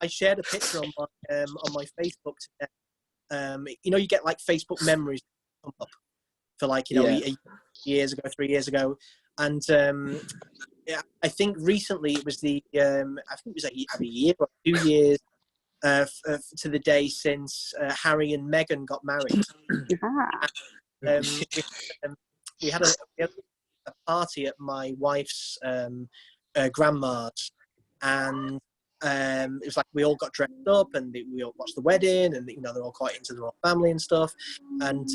[SPEAKER 2] I shared a picture on my Facebook today. You know, you get like Facebook memories come up for like, you know, 3 years ago. And yeah, I think recently it was I think it was a year or 2 years to the day since Harry and Meghan got married. We had a party at my wife's grandmas, and it was like we all got dressed up and we all watched the wedding, and they're all quite into their own family and stuff. And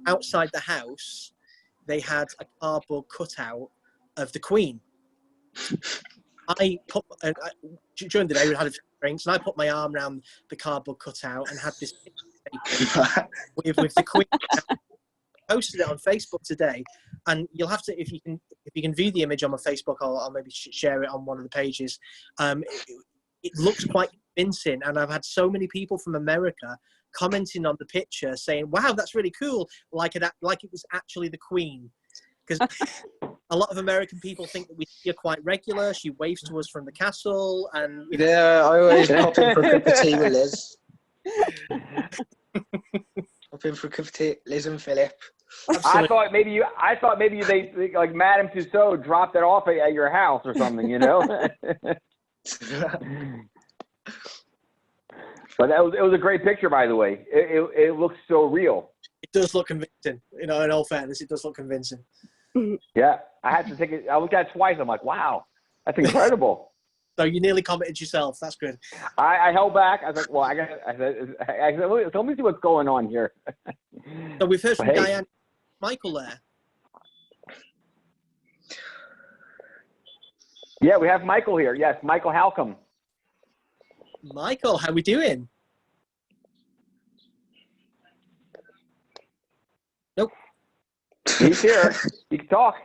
[SPEAKER 2] outside the house, they had a cardboard cutout of the Queen. I put during the day we had a few drinks, and I put my arm around the cardboard cutout and had this with the Queen. Posted it on Facebook today, and you'll have to if you can view the image on my Facebook, I'll maybe share it on one of the pages. It looks quite convincing, and I've had so many people from America commenting on the picture saying, "Wow, that's really cool!" Like it was actually the Queen, because a lot of American people think that we see her quite regular. She waves to us from the castle, and
[SPEAKER 5] yeah, I always pop in for a cup of tea with Liz. Pop in for a cup of tea, Liz and Philip.
[SPEAKER 1] Absolutely. I thought maybe they like Madame Tussauds dropped it off at your house or something, But it was a great picture, by the way. It looks so real.
[SPEAKER 2] It does look convincing. In all fairness, it does look convincing.
[SPEAKER 1] Yeah, I had to take it. I looked at it twice. I'm like, wow, that's incredible.
[SPEAKER 2] So you nearly commented yourself. That's good.
[SPEAKER 1] I held back. I was like, well, I said, let me see what's going on here.
[SPEAKER 2] So we've heard from Diane. Michael there.
[SPEAKER 1] Yeah, we have Michael here. Yes, Michael Halcomb.
[SPEAKER 2] Michael, how we doing? Nope.
[SPEAKER 1] He's here. He can talk.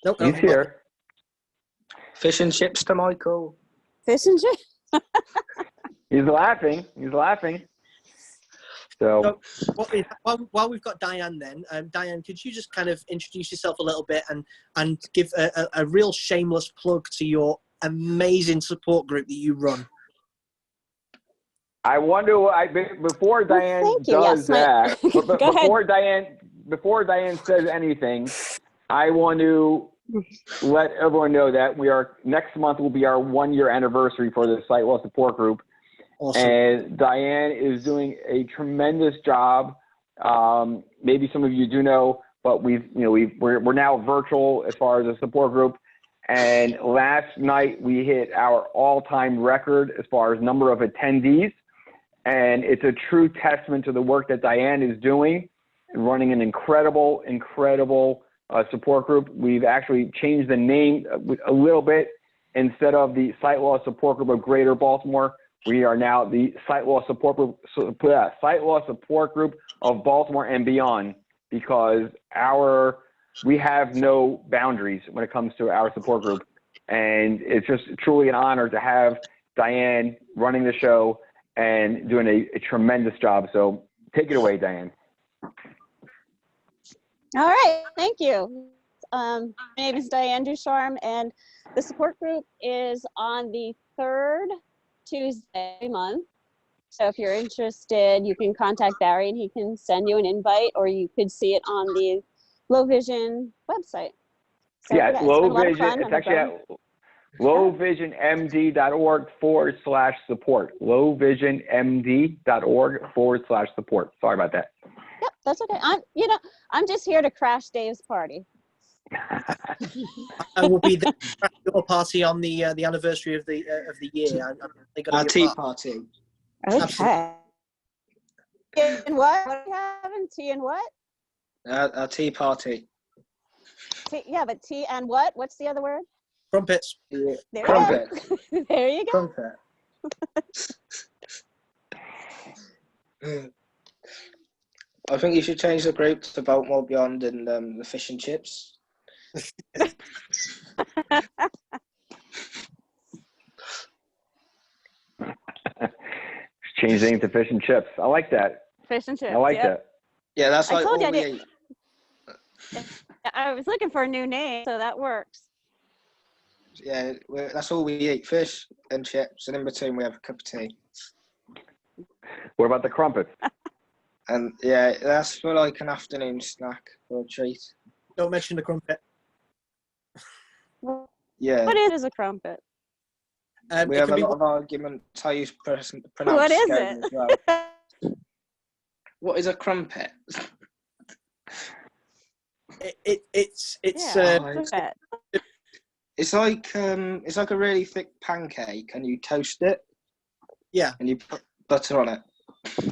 [SPEAKER 2] Nope.
[SPEAKER 1] He's here.
[SPEAKER 5] Fish and chips to Michael.
[SPEAKER 6] Fish and chips.
[SPEAKER 1] He's laughing. So
[SPEAKER 2] while we've got Diane then, Diane, could you just kind of introduce yourself a little bit and give a real shameless plug to your amazing support group that you run?
[SPEAKER 1] I wonder, before Diane does that, before Diane says anything, I want to let everyone know that next month will be our 1-year anniversary for the Sight Loss Support Group. Awesome. And Diane is doing a tremendous job. Maybe some of you do know, but we're now virtual as far as a support group. And last night we hit our all-time record as far as number of attendees. And it's a true testament to the work that Diane is doing, running an incredible support group. We've actually changed the name a little bit. Instead of the Sight Loss Support Group of Greater Baltimore, we are now the Sight Loss Support Group of Baltimore and beyond, because we have no boundaries when it comes to our support group. And it's just truly an honor to have Diane running the show and doing a tremendous job. So take it away, Diane.
[SPEAKER 6] All right, thank you. My name is Diane Ducharme, and the support group is on the 3rd Tuesday every month. So if you're interested, you can contact Barry and he can send you an invite, or you could see it on the Low Vision website. So,
[SPEAKER 1] yeah, Low Vision. It's actually at lowvisionmd.org/support. lowvisionmd.org/support. Sorry about that.
[SPEAKER 6] Yep, that's okay. I'm just here to crash Dave's party.
[SPEAKER 2] I will be at your party on the anniversary of the year.
[SPEAKER 5] Our tea party.
[SPEAKER 6] Okay. And what? What are you having? Tea and what?
[SPEAKER 5] Our tea party.
[SPEAKER 6] Yeah, but tea and what? What's the other word?
[SPEAKER 2] Crumpets.
[SPEAKER 5] Yeah.
[SPEAKER 6] Crumpet. There you go.
[SPEAKER 5] Crumpet. I think you should change the group to Baltimore Beyond and the fish and chips.
[SPEAKER 1] Change the name to fish and chips. I like that.
[SPEAKER 6] Fish and chips.
[SPEAKER 1] I like that.
[SPEAKER 5] Yeah, that's like all we eat.
[SPEAKER 6] I was looking for a new name, so that works.
[SPEAKER 5] Yeah, that's all we eat: fish and chips, and in between we have a cup of tea.
[SPEAKER 1] What about the crumpets?
[SPEAKER 5] And yeah, that's for like an afternoon snack or a treat.
[SPEAKER 2] Don't mention the crumpet.
[SPEAKER 5] Yeah.
[SPEAKER 6] What is a crumpet?
[SPEAKER 5] We have a lot of arguments how you pronounce
[SPEAKER 6] what is it?
[SPEAKER 5] As well. What is a crumpet?
[SPEAKER 2] It's
[SPEAKER 6] Yeah,
[SPEAKER 5] Oh,
[SPEAKER 6] look at
[SPEAKER 5] it's like a really thick pancake, and you toast it,
[SPEAKER 2] yeah.
[SPEAKER 5] and you put butter on it. It's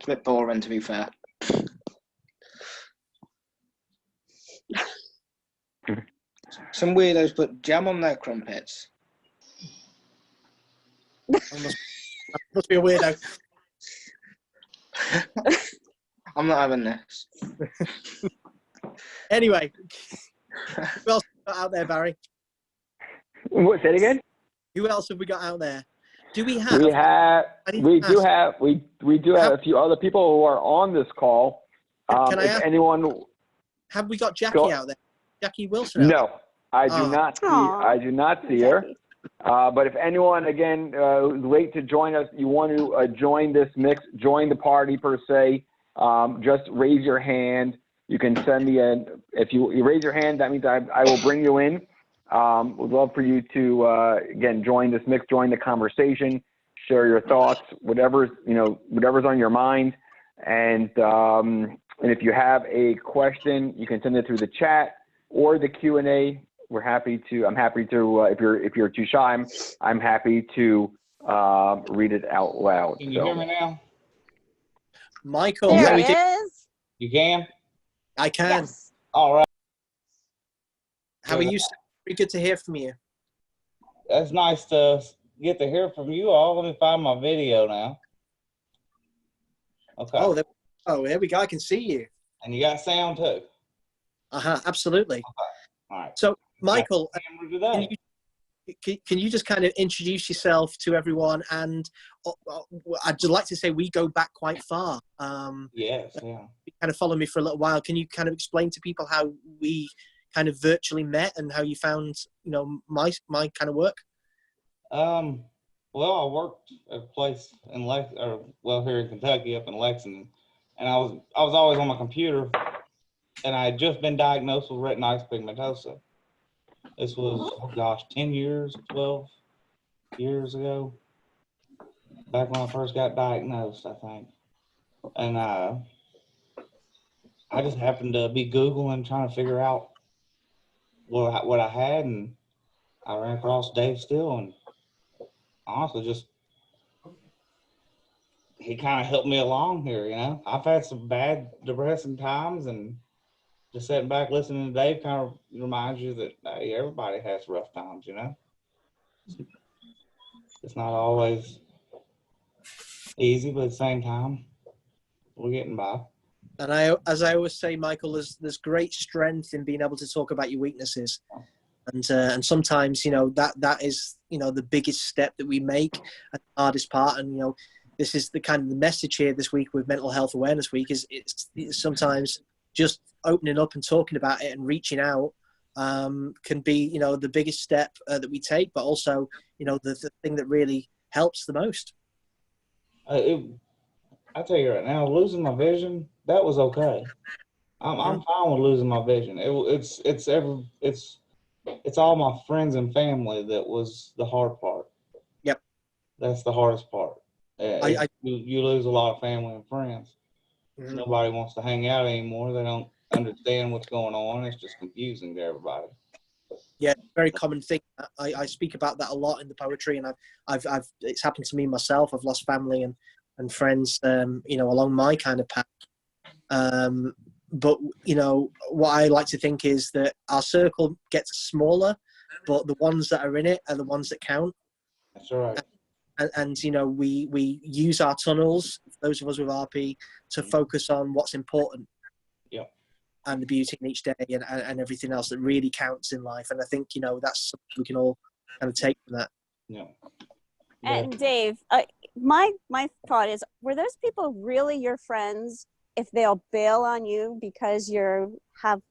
[SPEAKER 5] a bit boring, to be fair. Some weirdos put jam on their crumpets.
[SPEAKER 2] I must be a weirdo.
[SPEAKER 5] I'm not having this.
[SPEAKER 2] Anyway, who else have we got out there, Barry?
[SPEAKER 1] What, say it again?
[SPEAKER 2] Who else have we got out there? Do we have?
[SPEAKER 1] We do have a few other people who are on this call.
[SPEAKER 2] Can I
[SPEAKER 1] if
[SPEAKER 2] ask,
[SPEAKER 1] anyone,
[SPEAKER 2] have we got Jackie out there? Jackie Wilson out
[SPEAKER 1] no, I do
[SPEAKER 2] Oh.
[SPEAKER 1] not see.
[SPEAKER 6] Aw.
[SPEAKER 1] I do not see her. But if anyone, again, who's late to join us, you want to join this mix, join the party per se, just raise your hand. You can send me if you raise your hand, that means I will bring you in. Would love for you to, again, join this mix, join the conversation, share your thoughts, whatever's on your mind. And if you have a question, you can send it through the chat or the Q&A. I'm happy to, if you're too shy, I'm happy to read it out loud.
[SPEAKER 7] Can you hear me now?
[SPEAKER 2] Michael,
[SPEAKER 6] There
[SPEAKER 2] how
[SPEAKER 6] he
[SPEAKER 2] we doing?
[SPEAKER 6] is.
[SPEAKER 7] You can?
[SPEAKER 2] I can.
[SPEAKER 6] Yes.
[SPEAKER 7] All right.
[SPEAKER 2] How are you? Pretty good to hear from you.
[SPEAKER 7] That's nice to get to hear from you all. Let me find my video now. Okay.
[SPEAKER 2] There we go. I can see you.
[SPEAKER 7] And you got sound too?
[SPEAKER 2] Absolutely.
[SPEAKER 7] All right.
[SPEAKER 2] So, Michael,
[SPEAKER 7] Camera today.
[SPEAKER 2] can you just kind of introduce yourself to everyone? And I'd just like to say we go back quite far.
[SPEAKER 7] Yes, yeah.
[SPEAKER 2] You kind of follow me for a little while. Can you kind of explain to people how we kind of virtually met and how you found, my kind of work?
[SPEAKER 7] Well, I worked at a place in here in Kentucky, up in Lexington, and I was always on my computer, and I had just been diagnosed with retinitis pigmentosa. This was, 10 years, 12 years ago, back when I first got diagnosed, I think. And I just happened to be Googling, trying to figure out what I had, and I ran across Dave Steele, and honestly, he kind of helped me along here, I've had some bad, depressing times, and just sitting back listening to Dave kind of reminds you that, hey, everybody has rough times, It's not always easy, but at the same time, we're getting by.
[SPEAKER 2] And as I always say, Michael, there's great strength in being able to talk about your weaknesses, and sometimes that is the biggest step that we make, and the hardest part. And this is the kind of the message here this week with Mental Health Awareness Week is it's sometimes just opening up and talking about it and reaching out can be the biggest step that we take, but also the thing that really helps the most.
[SPEAKER 7] I tell you right now, losing my vision, that was okay. I'm fine with losing my vision. It's all my friends and family that was the hard part.
[SPEAKER 2] Yep,
[SPEAKER 7] that's the hardest part. You lose a lot of family and friends. Mm-hmm. Nobody wants to hang out anymore. They don't understand what's going on. It's just confusing to everybody.
[SPEAKER 2] Yeah, very common thing. I speak about that a lot in the poetry, and I've it's happened to me myself. I've lost family and friends, along my kind of path. But what I like to think is that our circle gets smaller, but the ones that are in it are the ones that count.
[SPEAKER 7] That's right.
[SPEAKER 2] And we use our tunnels, those of us with RP, to focus on what's important.
[SPEAKER 7] Yep.
[SPEAKER 2] And the beauty in each day and everything else that really counts in life. And I think, that's something we can all kind of take from that.
[SPEAKER 7] Yeah.
[SPEAKER 6] And Dave, my thought is, were those people really your friends if they'll bail on you because you have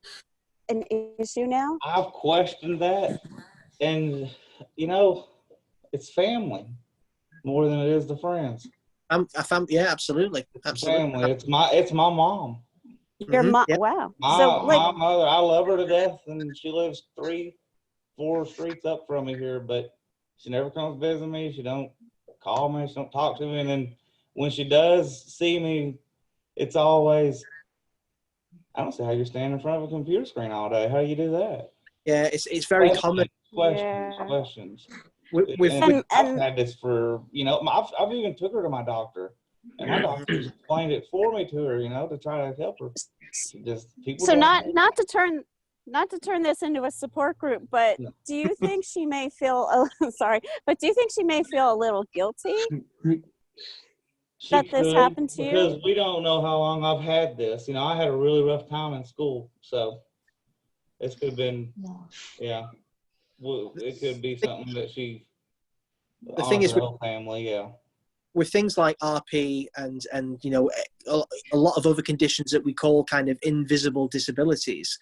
[SPEAKER 6] an issue now?
[SPEAKER 7] I've questioned that. And, it's family more than it is the friends.
[SPEAKER 2] Yeah, absolutely.
[SPEAKER 7] Family. It's my mom.
[SPEAKER 6] Your mom,
[SPEAKER 2] Yep.
[SPEAKER 6] wow.
[SPEAKER 7] My mother, I love her to death, and she lives 3-4 streets up from me here, but she never comes visit me. She don't call me. She don't talk to me. And then when she does see me, it's always, I don't see how you're standing in front of a computer screen all day. How do you do that?
[SPEAKER 2] Yeah, it's very common.
[SPEAKER 7] Questions. I've had this for, I've even took her to my doctor, and my doctor's explained it for me to her, to try to help her. Just people.
[SPEAKER 6] So not to turn this into a support group, but do you think she may feel sorry, but do you think she may feel a little guilty that this happened to you?
[SPEAKER 7] Because we don't know how long I've had this. I had a really rough time in school, so this could have been, well, it could be something that she.
[SPEAKER 2] The thing is,
[SPEAKER 7] the whole family,
[SPEAKER 2] with things like RP and a lot of other conditions that we call kind of invisible disabilities,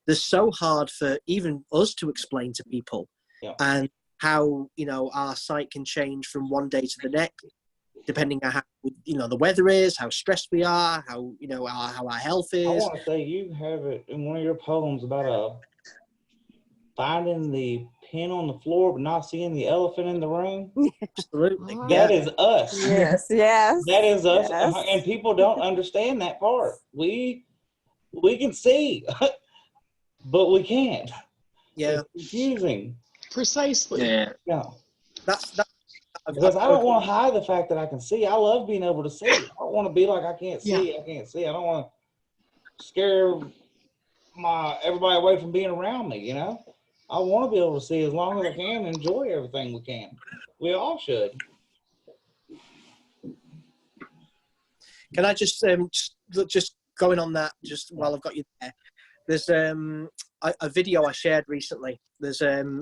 [SPEAKER 2] they're so hard for even us to explain to people, and how our sight can change from one day to the next, depending on how the weather is, how stressed we are, how how our health is.
[SPEAKER 7] I want to say you have it in one of your poems about finding the pin on the floor but not seeing the elephant in the room.
[SPEAKER 2] Absolutely.
[SPEAKER 7] That is us.
[SPEAKER 6] Yes.
[SPEAKER 7] That is us.
[SPEAKER 6] Yes.
[SPEAKER 7] And people don't understand that part. We can see, but we can't.
[SPEAKER 2] Yeah.
[SPEAKER 7] It's confusing.
[SPEAKER 4] Precisely.
[SPEAKER 7] Yeah.
[SPEAKER 2] That's
[SPEAKER 7] because I don't want to hide the fact that I can see. I love being able to see. I don't want to be like, I can't see. I can't see. I don't want to scare everybody away from being around me, I want to be able to see as long as I can and enjoy everything we can. We all should.
[SPEAKER 2] Can I just going on that, just while I've got you there, there's a video I shared recently. There's an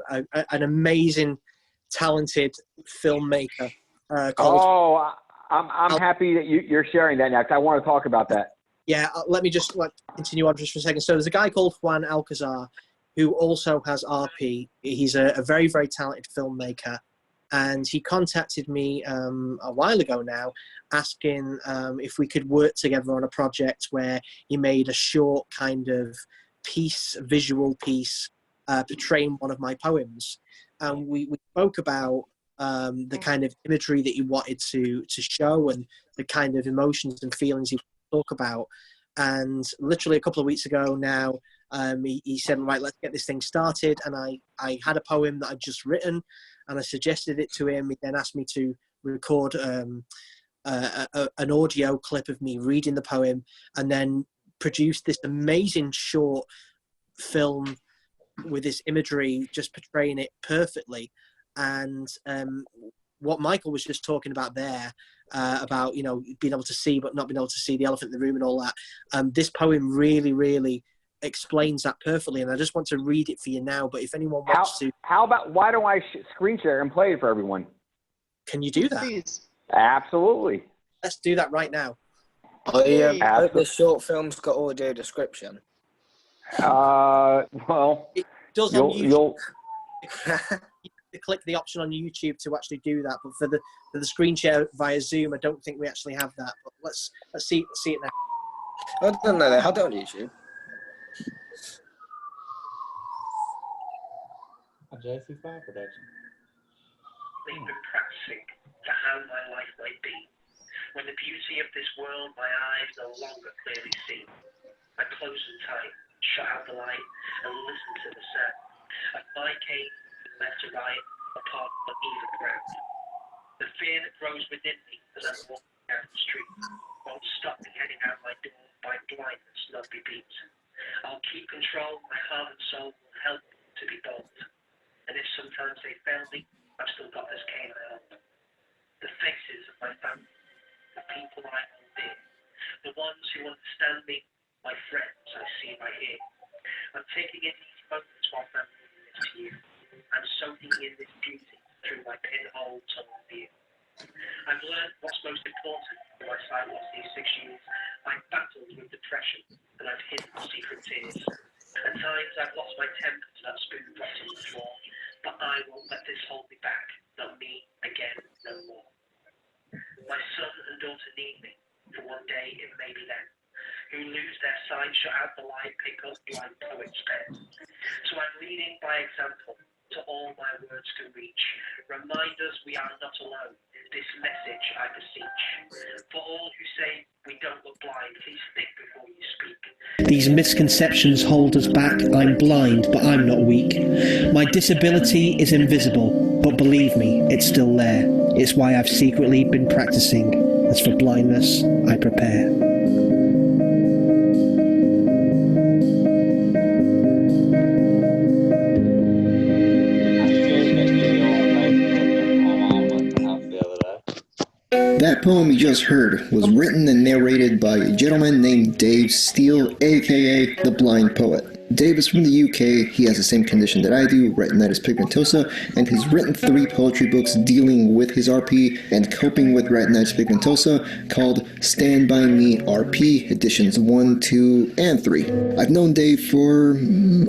[SPEAKER 2] amazing, talented filmmaker called...
[SPEAKER 1] I'm happy that you're sharing that now, because I want to talk about that.
[SPEAKER 2] Yeah, let me just continue on just for a second. So there's a guy called Juan Alcazar who also has RP. He's a very, very talented filmmaker. And he contacted me a while ago now, asking if we could work together on a project where he made a short kind of piece, visual piece, portraying one of my poems. And we spoke about the kind of imagery that he wanted to show and the kind of emotions and feelings he talk about. And literally a couple of weeks ago now, he said, right, let's get this thing started. And I had a poem that I'd just written, and I suggested it to him. He then asked me to record an audio clip of me reading the poem, and then produce this amazing short film with this imagery, just portraying it perfectly. And what Michael was just talking about there, about being able to see but not being able to see the elephant in the room and all that, this poem really, really explains that perfectly, and I just want to read it for you now. But if anyone wants to,
[SPEAKER 1] how about, why don't I screen share and play it for everyone?
[SPEAKER 2] Can you do that?
[SPEAKER 4] Please.
[SPEAKER 1] Absolutely.
[SPEAKER 2] Let's do that right now.
[SPEAKER 5] I hope the short film's got audio description.
[SPEAKER 1] Well,
[SPEAKER 2] it does on YouTube. You click the option on YouTube to actually do that, but for the screen share via Zoom, I don't think we actually have that. But let's see it now.
[SPEAKER 5] I don't know. They had it on YouTube.
[SPEAKER 7] A JC5 production.
[SPEAKER 8] Been practicing for how my life might be, when the beauty of this world my eyes no longer clearly see. I close them tight, shut out the light, and listen to the sound of my cave left to right upon uneven ground. The fear that grows within me as I'm walking down the street won't stop me heading out my door by blindness, not be beat. I'll keep control, my heart and soul will help me to be bold. And if sometimes they fail me, I've still got this cane I hold. The faces of my family, the people I hold dear, the ones who understand me, my friends I see by here. I'm taking in these moments while family is to you. I'm soaking in this beauty through my pinhole tunnel view. I've learned what's most important in my silence these 6 years. I've battled with depression and I've hidden secret tears. At times I've lost my temper to that spoon dropped on the floor, but I won't let this hold me back, not me again, no more. My son and daughter need me, for one day it may be them, who lose their sight, shut out the light, pick up blind poet's pen. So I'm leading by example, to all my words can reach. Remind us we are not alone, this message I beseech. For all who say we don't look blind, please think before you speak.
[SPEAKER 9] These misconceptions hold us back. I'm blind, but I'm not weak. My disability is invisible, but believe me, it's still there. It's why I've secretly been practicing. As for blindness, I prepare.
[SPEAKER 10] That poem you just heard was written and narrated by a gentleman named Dave Steele, aka the Blind Poet. Dave is from the UK, he has the same condition that I do, retinitis pigmentosa, and he's written 3 poetry books dealing with his RP and coping with retinitis pigmentosa called Stand By Me RP, editions 1, 2, and 3. I've known Dave for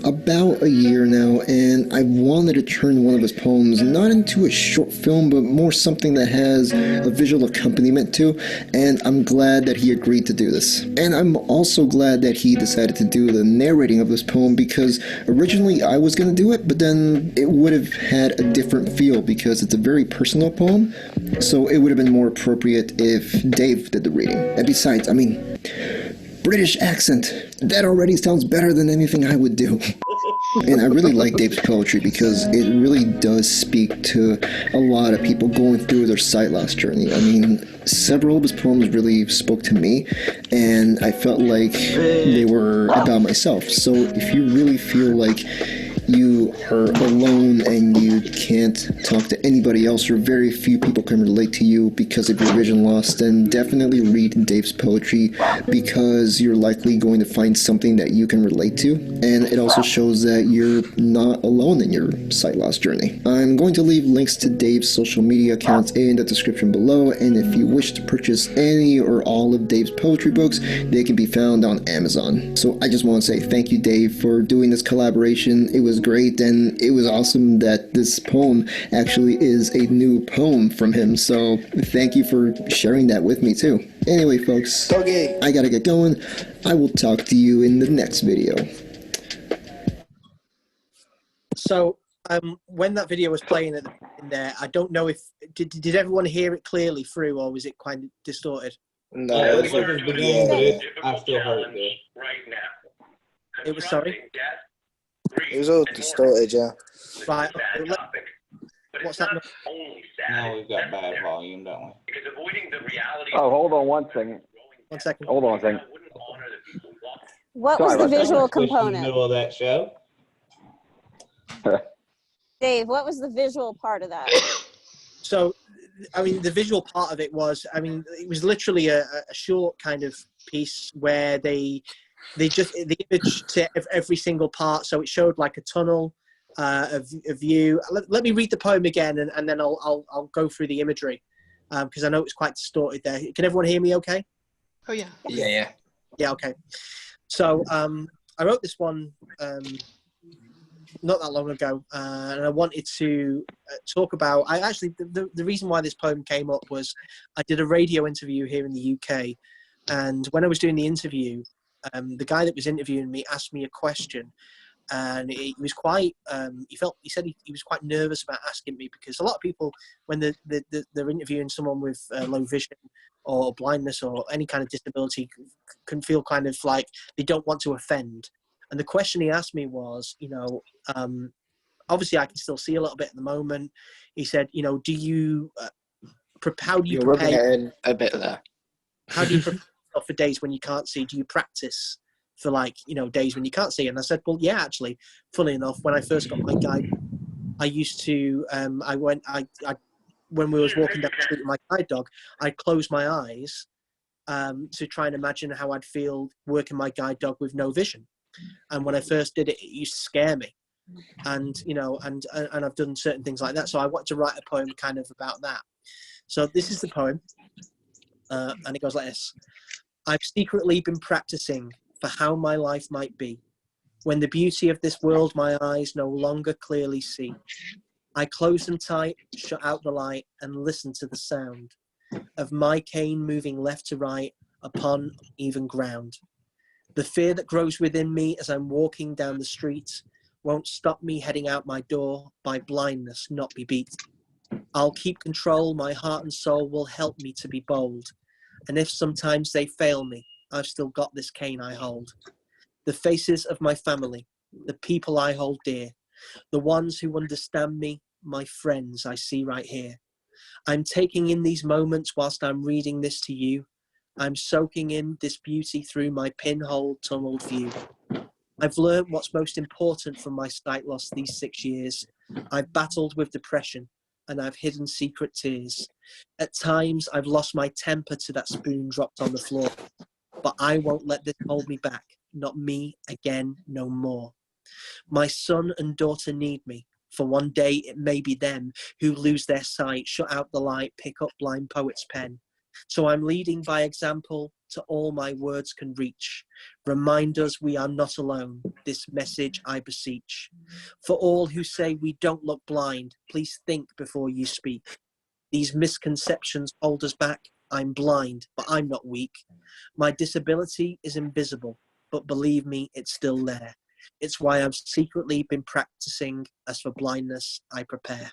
[SPEAKER 10] about a year now, and I wanted to turn one of his poems not into a short film, but more something that has a visual accompaniment to, and I'm glad that he agreed to do this. And I'm also glad that he decided to do the narrating of this poem, because originally I was going to do it, but then it would have had a different feel because it's a very personal poem, so it would have been more appropriate if Dave did the reading. And besides, I mean, British accent, that already sounds better than anything I would do. And I really like Dave's poetry because it really does speak to a lot of people going through their sight loss journey. I mean, several of his poems really spoke to me, and I felt like they were about myself. So if you really feel like you are alone and you can't talk to anybody else, or very few people can relate to you because of your vision loss, then definitely read Dave's poetry, because you're likely going to find something that you can relate to, and it also shows that you're not alone in your sight loss journey. I'm going to leave links to Dave's social media accounts in the description below, and if you wish to purchase any or all of Dave's poetry books, they can be found on Amazon. So I just want to say thank you, Dave, for doing this collaboration. It was great, and it was awesome that this poem actually is a new poem from him, so thank you for sharing that with me too. Anyway, folks, I gotta get going. I will talk to you in the next video.
[SPEAKER 2] So when that video was playing in there, I don't know if did everyone hear it clearly through, or was it kind of distorted?
[SPEAKER 5] No,
[SPEAKER 7] It was like the beginning, but I still heard it good.
[SPEAKER 8] Right now.
[SPEAKER 2] It was, sorry?
[SPEAKER 5] it was all distorted, yeah.
[SPEAKER 2] Right. What's that?
[SPEAKER 7] Now we've got bad volume, don't we?
[SPEAKER 8] Because avoiding the reality.
[SPEAKER 1] Oh, hold on one second.
[SPEAKER 2] 1 second.
[SPEAKER 1] Hold on a second.
[SPEAKER 6] What was
[SPEAKER 1] Sorry
[SPEAKER 6] the
[SPEAKER 1] about that.
[SPEAKER 6] visual
[SPEAKER 7] Push in the
[SPEAKER 6] component?
[SPEAKER 7] middle of that show.
[SPEAKER 6] Dave, what was the visual part of that?
[SPEAKER 2] So, I mean, the visual part of it was, I mean, it was literally a short kind of piece where they the image to every single part. So it showed like a tunnel, a view. Let me read the poem again, and then I'll go through the imagery, because I know it's quite distorted there. Can everyone hear me okay?
[SPEAKER 4] Oh yeah.
[SPEAKER 5] Yeah.
[SPEAKER 2] Yeah, okay. So I wrote this one not that long ago, and I wanted to talk about. I actually the reason why this poem came up was I did a radio interview here in the UK, and when I was doing the interview, the guy that was interviewing me asked me a question, and he was quite. He said he was quite nervous about asking me, because a lot of people, when they're interviewing someone with low vision or blindness or any kind of disability, can feel kind of like they don't want to offend. And the question he asked me was, obviously I can still see a little bit at the moment. He said, do you, how do you
[SPEAKER 5] You're rubbing
[SPEAKER 2] prepare?
[SPEAKER 5] it in a bit there.
[SPEAKER 2] How do you prepare yourself for days when you can't see? Do you practice for days when you can't see? And I said, well, yeah, actually, funnily enough, when I first got my guide, I used to, when we was walking down the street with my guide dog, I'd close my eyes to try and imagine how I'd feel working my guide dog with no vision. And when I first did it, it used to scare me. And, and I've done certain things like that. So I wanted to write a poem kind of about that. So this is the poem. And it goes like this. I've secretly been practicing for how my life might be, when the beauty of this world my eyes no longer clearly see. I close them tight, shut out the light, and listen to the sound of my cane moving left to right upon even ground. The fear that grows within me as I'm walking down the street won't stop me heading out my door. By blindness not be beat. I'll keep control, my heart and soul will help me to be bold. And if sometimes they fail me, I've still got this cane I hold. the faces of my family, the people I hold dear, the ones who understand me, my friends I see right here. I'm taking in these moments whilst I'm reading this to you. I'm soaking in this beauty through my pinhole tunneled view. I've learned what's most important from my sight loss these 6 years. I've battled with depression and I've hidden secret tears. At times I've lost my temper to that spoon dropped on the floor, but I won't let this hold me back. Not me again, no more. My son and daughter need me. For one day it may be them who lose their sight, shut out the light, pick up blind poet's pen. So I'm leading by example to all my words can reach. Remind us we are not alone. This message I beseech. For all who say we don't look blind, please think before you speak. These misconceptions hold us back. I'm blind, but I'm not weak. My disability is invisible, but believe me, it's still there. It's why I've secretly been practicing. As for blindness, I prepare.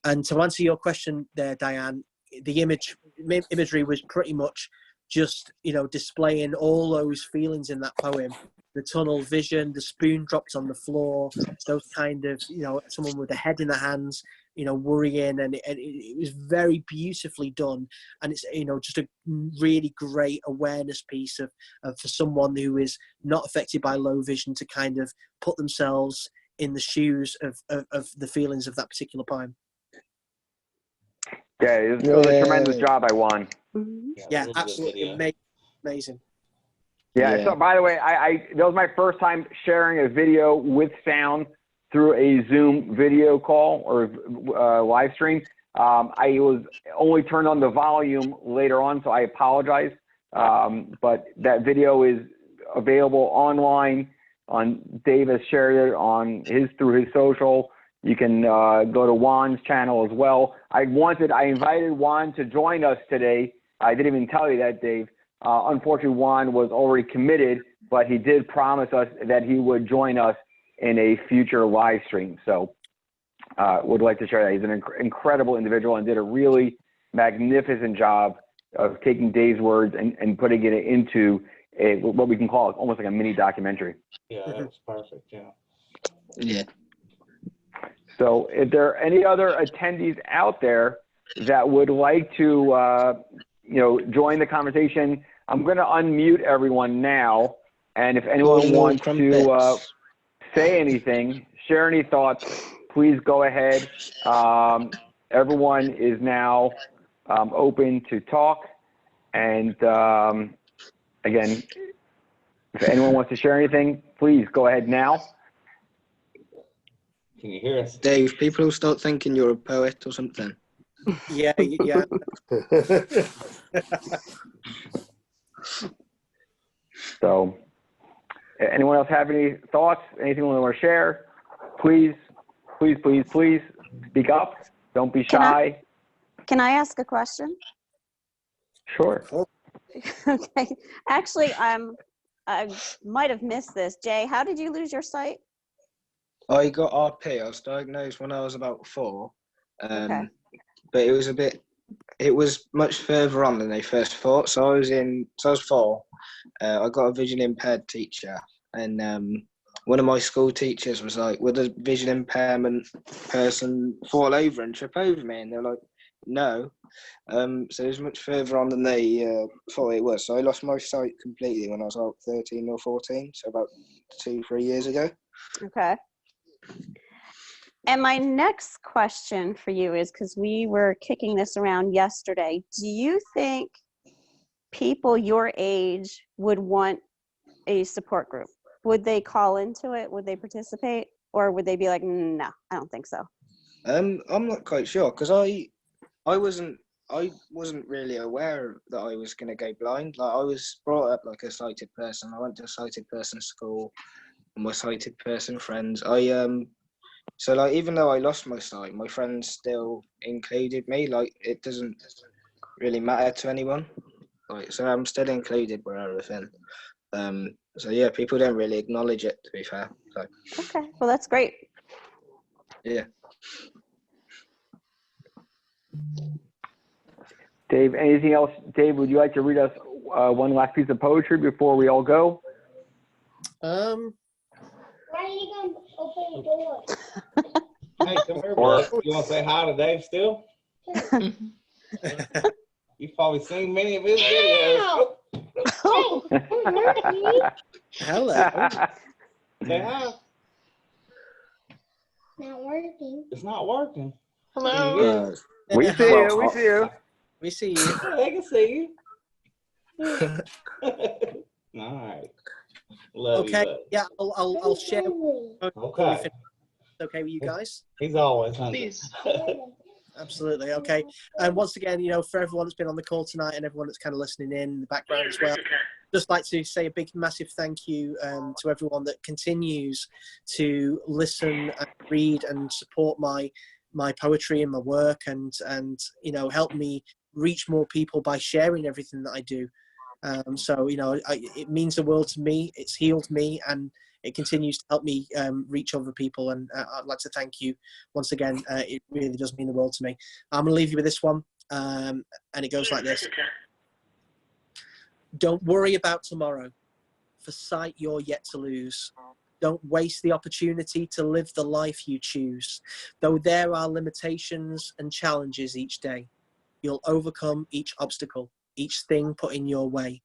[SPEAKER 2] And to answer your question there, Diane, the imagery was pretty much just, displaying all those feelings in that poem. The tunnel vision, the spoon dropped on the floor, those kind of, someone with a head in their hands, worrying, and it was very beautifully done. And it's, just a really great awareness piece of for someone who is not affected by low vision to kind of put themselves in the shoes of the feelings of that particular poem.
[SPEAKER 1] Yeah, it was a tremendous job by Juan.
[SPEAKER 2] Yeah, absolutely amazing.
[SPEAKER 1] Yeah. So by the way, that was my first time sharing a video with sound through a Zoom video call or live stream. I was only turned on the volume later on, so I apologize. But that video is available online. Dave has shared it on through his social. You can go to Juan's channel as well. I invited Juan to join us today. I didn't even tell you that, Dave. Unfortunately, Juan was already committed, but he did promise us that he would join us in a future live stream. So would like to share that. He's an incredible individual and did a really magnificent job of taking Dave's words and putting it into what we can call almost like a mini documentary.
[SPEAKER 7] Yeah, that was perfect. Yeah.
[SPEAKER 5] Yeah.
[SPEAKER 1] So if there are any other attendees out there that would like to, join the conversation, I'm going to unmute everyone now. And if anyone wants to say anything, share any thoughts, please go ahead. Everyone is now open to talk. And again, if anyone wants to share anything, please go ahead now.
[SPEAKER 7] Can you hear us?
[SPEAKER 5] Dave, people will start thinking you're a poet or something.
[SPEAKER 2] Yeah.
[SPEAKER 1] So, anyone else have any thoughts? Anything they want to share? Please speak up. Don't be shy.
[SPEAKER 6] Can I ask a question?
[SPEAKER 1] Sure.
[SPEAKER 6] Okay. Actually, I might have missed this. Jay, how did you lose your sight?
[SPEAKER 5] I got RP. I was diagnosed when I was about 4.
[SPEAKER 6] Okay.
[SPEAKER 5] But it was much further on than they first thought. So I was 4. I got a vision impaired teacher, and one of my school teachers was like, "Would a vision impairment person fall over and trip over me?" And they're like, "No." So it was much further on than they thought it was. So I lost my sight completely when I was about 13 or 14, so about 2-3 years ago.
[SPEAKER 6] Okay. And my next question for you is, because we were kicking this around yesterday, do you think people your age would want a support group? Would they call into it? Would they participate? Or would they be like, no, I don't think so?
[SPEAKER 5] I'm not quite sure, because I wasn't really aware that I was going to go blind. Like, I was brought up like a sighted person. I went to a sighted person school, and my sighted person friends. So like, even though I lost my sight, my friends still included me. Like, it doesn't really matter to anyone. Like, so I'm still included with everything. So yeah, people don't really acknowledge it, to be fair. So.
[SPEAKER 6] Okay, well, that's great.
[SPEAKER 5] Yeah.
[SPEAKER 1] Dave, anything else? Dave, would you like to read us one last piece of poetry before we all go?
[SPEAKER 8] Why are you going to open the door?
[SPEAKER 7] Hey, come here, bud. You want to say hi to Dave Steele? You've probably seen many of his videos.
[SPEAKER 2] Hello.
[SPEAKER 7] Say hi.
[SPEAKER 8] Not working.
[SPEAKER 7] It's not working.
[SPEAKER 4] Hello.
[SPEAKER 1] We see you. We see you.
[SPEAKER 2] We see you.
[SPEAKER 7] They can see you. All right. Love
[SPEAKER 2] Okay.
[SPEAKER 7] you,
[SPEAKER 2] Yeah, I'll share.
[SPEAKER 7] okay.
[SPEAKER 2] Okay with you guys?
[SPEAKER 7] He's always hungry.
[SPEAKER 4] Please.
[SPEAKER 2] Absolutely. Okay. And once again, for everyone that's been on the call tonight and everyone that's kind of listening in the background as well, just like to say a big, massive thank you to everyone that continues to listen and read and support my poetry and my work and help me reach more people by sharing everything that I do. So it means the world to me. It's healed me, and it continues to help me reach other people. And I'd like to thank you once again. It really does mean the world to me. I'm going to leave you with this one, and it goes like this. Don't worry about tomorrow. For sight you're yet to lose. Don't waste the opportunity to live the life you choose. Though there are limitations and challenges each day, you'll overcome each obstacle, each thing put in your way.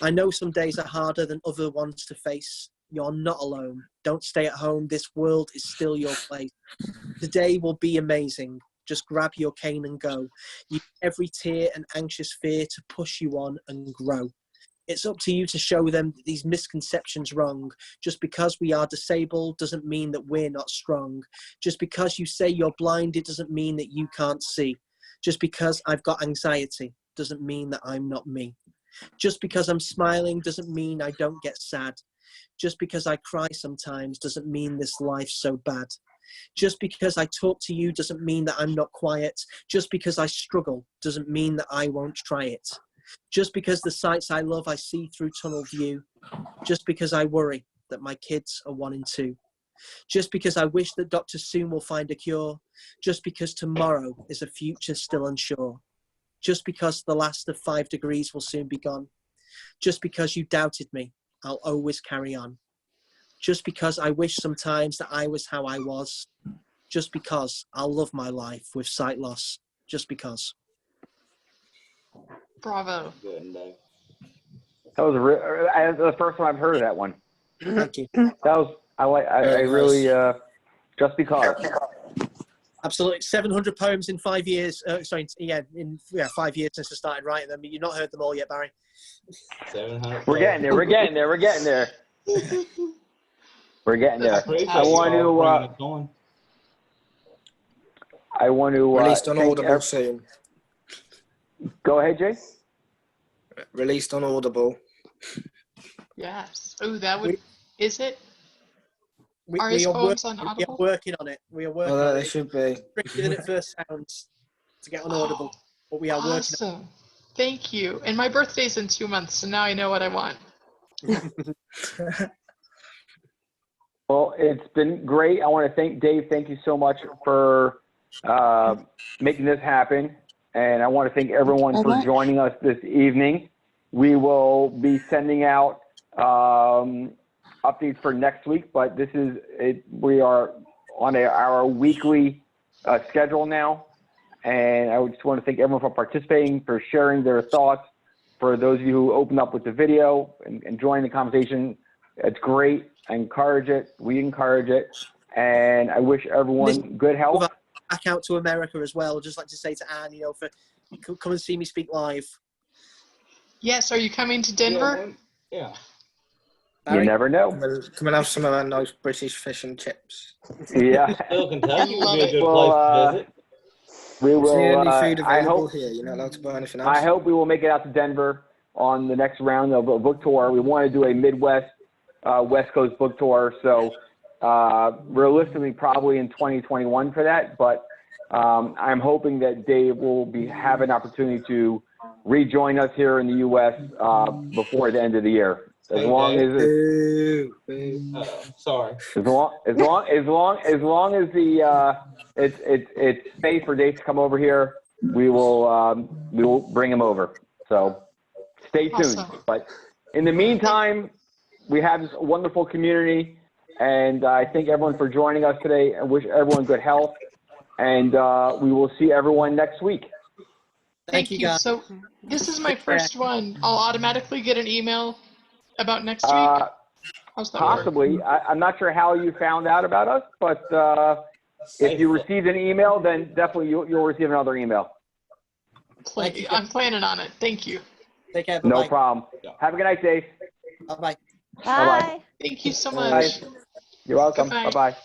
[SPEAKER 2] I know some days are harder than other ones to face. You're not alone. Don't stay at home. This world is still your place. Today will be amazing. Just grab your cane and go. Use every tear and anxious fear to push you on and grow. It's up to you to show them that these misconceptions wrong. Just because we are disabled doesn't mean that we're not strong. Just because you say you're blind, it doesn't mean that you can't see. Just because I've got anxiety doesn't mean that I'm not me. Just because I'm smiling doesn't mean I don't get sad. Just because I cry sometimes doesn't mean this life's so bad. Just because I talk to you doesn't mean that I'm not quiet. Just because I struggle doesn't mean that I won't try it. Just because the sights I love I see through tunnel view. Just because I worry that my kids are 1 and 2. Just because I wish that Dr. soon will find a cure. Just because tomorrow is a future still unsure. Just because the last of 5 degrees will soon be gone. Just because you doubted me, I'll always carry on. Just because I wish sometimes that I was how I was. Just because I'll love my life with sight loss. Just because.
[SPEAKER 4] Bravo.
[SPEAKER 7] Good, Dave.
[SPEAKER 1] That was the first time I've heard of that one.
[SPEAKER 2] Thank you.
[SPEAKER 1] I really just because.
[SPEAKER 2] Absolutely. 700 poems in 5 years. 5 years since I started writing them. You've not heard them all yet, Barry.
[SPEAKER 7] 700.
[SPEAKER 1] We're getting there. We're getting there. We're getting there. We're getting there. I want to
[SPEAKER 5] released on Audible soon.
[SPEAKER 1] Go ahead, Jay.
[SPEAKER 5] Released on Audible.
[SPEAKER 4] Yes. Oh, that would. Is it? Are
[SPEAKER 2] We
[SPEAKER 4] his
[SPEAKER 2] are
[SPEAKER 4] poems on Audible?
[SPEAKER 2] working on it. We are working
[SPEAKER 5] Oh,
[SPEAKER 2] on
[SPEAKER 5] they
[SPEAKER 2] it.
[SPEAKER 5] should be.
[SPEAKER 2] Giving it first sounds to get on Audible. But we are working on it.
[SPEAKER 4] Awesome. Thank you. And my birthday's in 2 months, so now I know what I want.
[SPEAKER 1] Well, it's been great. I want to thank Dave. Thank you so much for making this happen. And I want to thank everyone for joining us this evening. We will be sending out updates for next week, but this is it. We are on our weekly schedule now. And I just want to thank everyone for participating, for sharing their thoughts. For those of you who opened up with the video and joined the conversation, it's great. I encourage it. We encourage it. And I wish everyone good health.
[SPEAKER 2] Back out to America as well. I'd just like to say to Anne, come and see me speak live.
[SPEAKER 4] Yes. Are you coming to Denver?
[SPEAKER 7] Yeah.
[SPEAKER 1] You never know.
[SPEAKER 5] Come and have some of our nice British fish and chips.
[SPEAKER 1] Yeah.
[SPEAKER 7] Still Kentucky would be a good
[SPEAKER 1] Well,
[SPEAKER 7] place to visit.
[SPEAKER 1] We will.
[SPEAKER 5] Is there any food
[SPEAKER 1] I
[SPEAKER 5] available
[SPEAKER 1] hope
[SPEAKER 5] here? You're not allowed to buy anything else.
[SPEAKER 1] I hope we will make it out to Denver on the next round of a book tour. We want to do a Midwest, West Coast book tour. So realistically, probably in 2021 for that. But I'm hoping that Dave will have an opportunity to rejoin us here in the U.S. Before the end of the year. As long as it's safe for Dave to come over here, we will bring him over. So stay tuned.
[SPEAKER 4] Awesome.
[SPEAKER 1] But in the meantime, we have this wonderful community, and I thank everyone for joining us today. I wish everyone good health, and we will see everyone next week.
[SPEAKER 4] Thank you.
[SPEAKER 2] guys.
[SPEAKER 4] So this is my first one. I'll automatically get an email about next week. How's that
[SPEAKER 1] Possibly.
[SPEAKER 4] work?
[SPEAKER 1] I'm not sure how you found out about us, but if you received an email, then definitely you'll receive another email.
[SPEAKER 4] I'm planning on it. Thank you.
[SPEAKER 2] Take care.
[SPEAKER 1] No
[SPEAKER 2] Bye-bye.
[SPEAKER 1] problem. Have a good night, Dave.
[SPEAKER 2] Bye-bye.
[SPEAKER 6] Bye.
[SPEAKER 4] Thank you so much.
[SPEAKER 1] You're welcome.
[SPEAKER 4] Goodbye.
[SPEAKER 1] Bye-bye.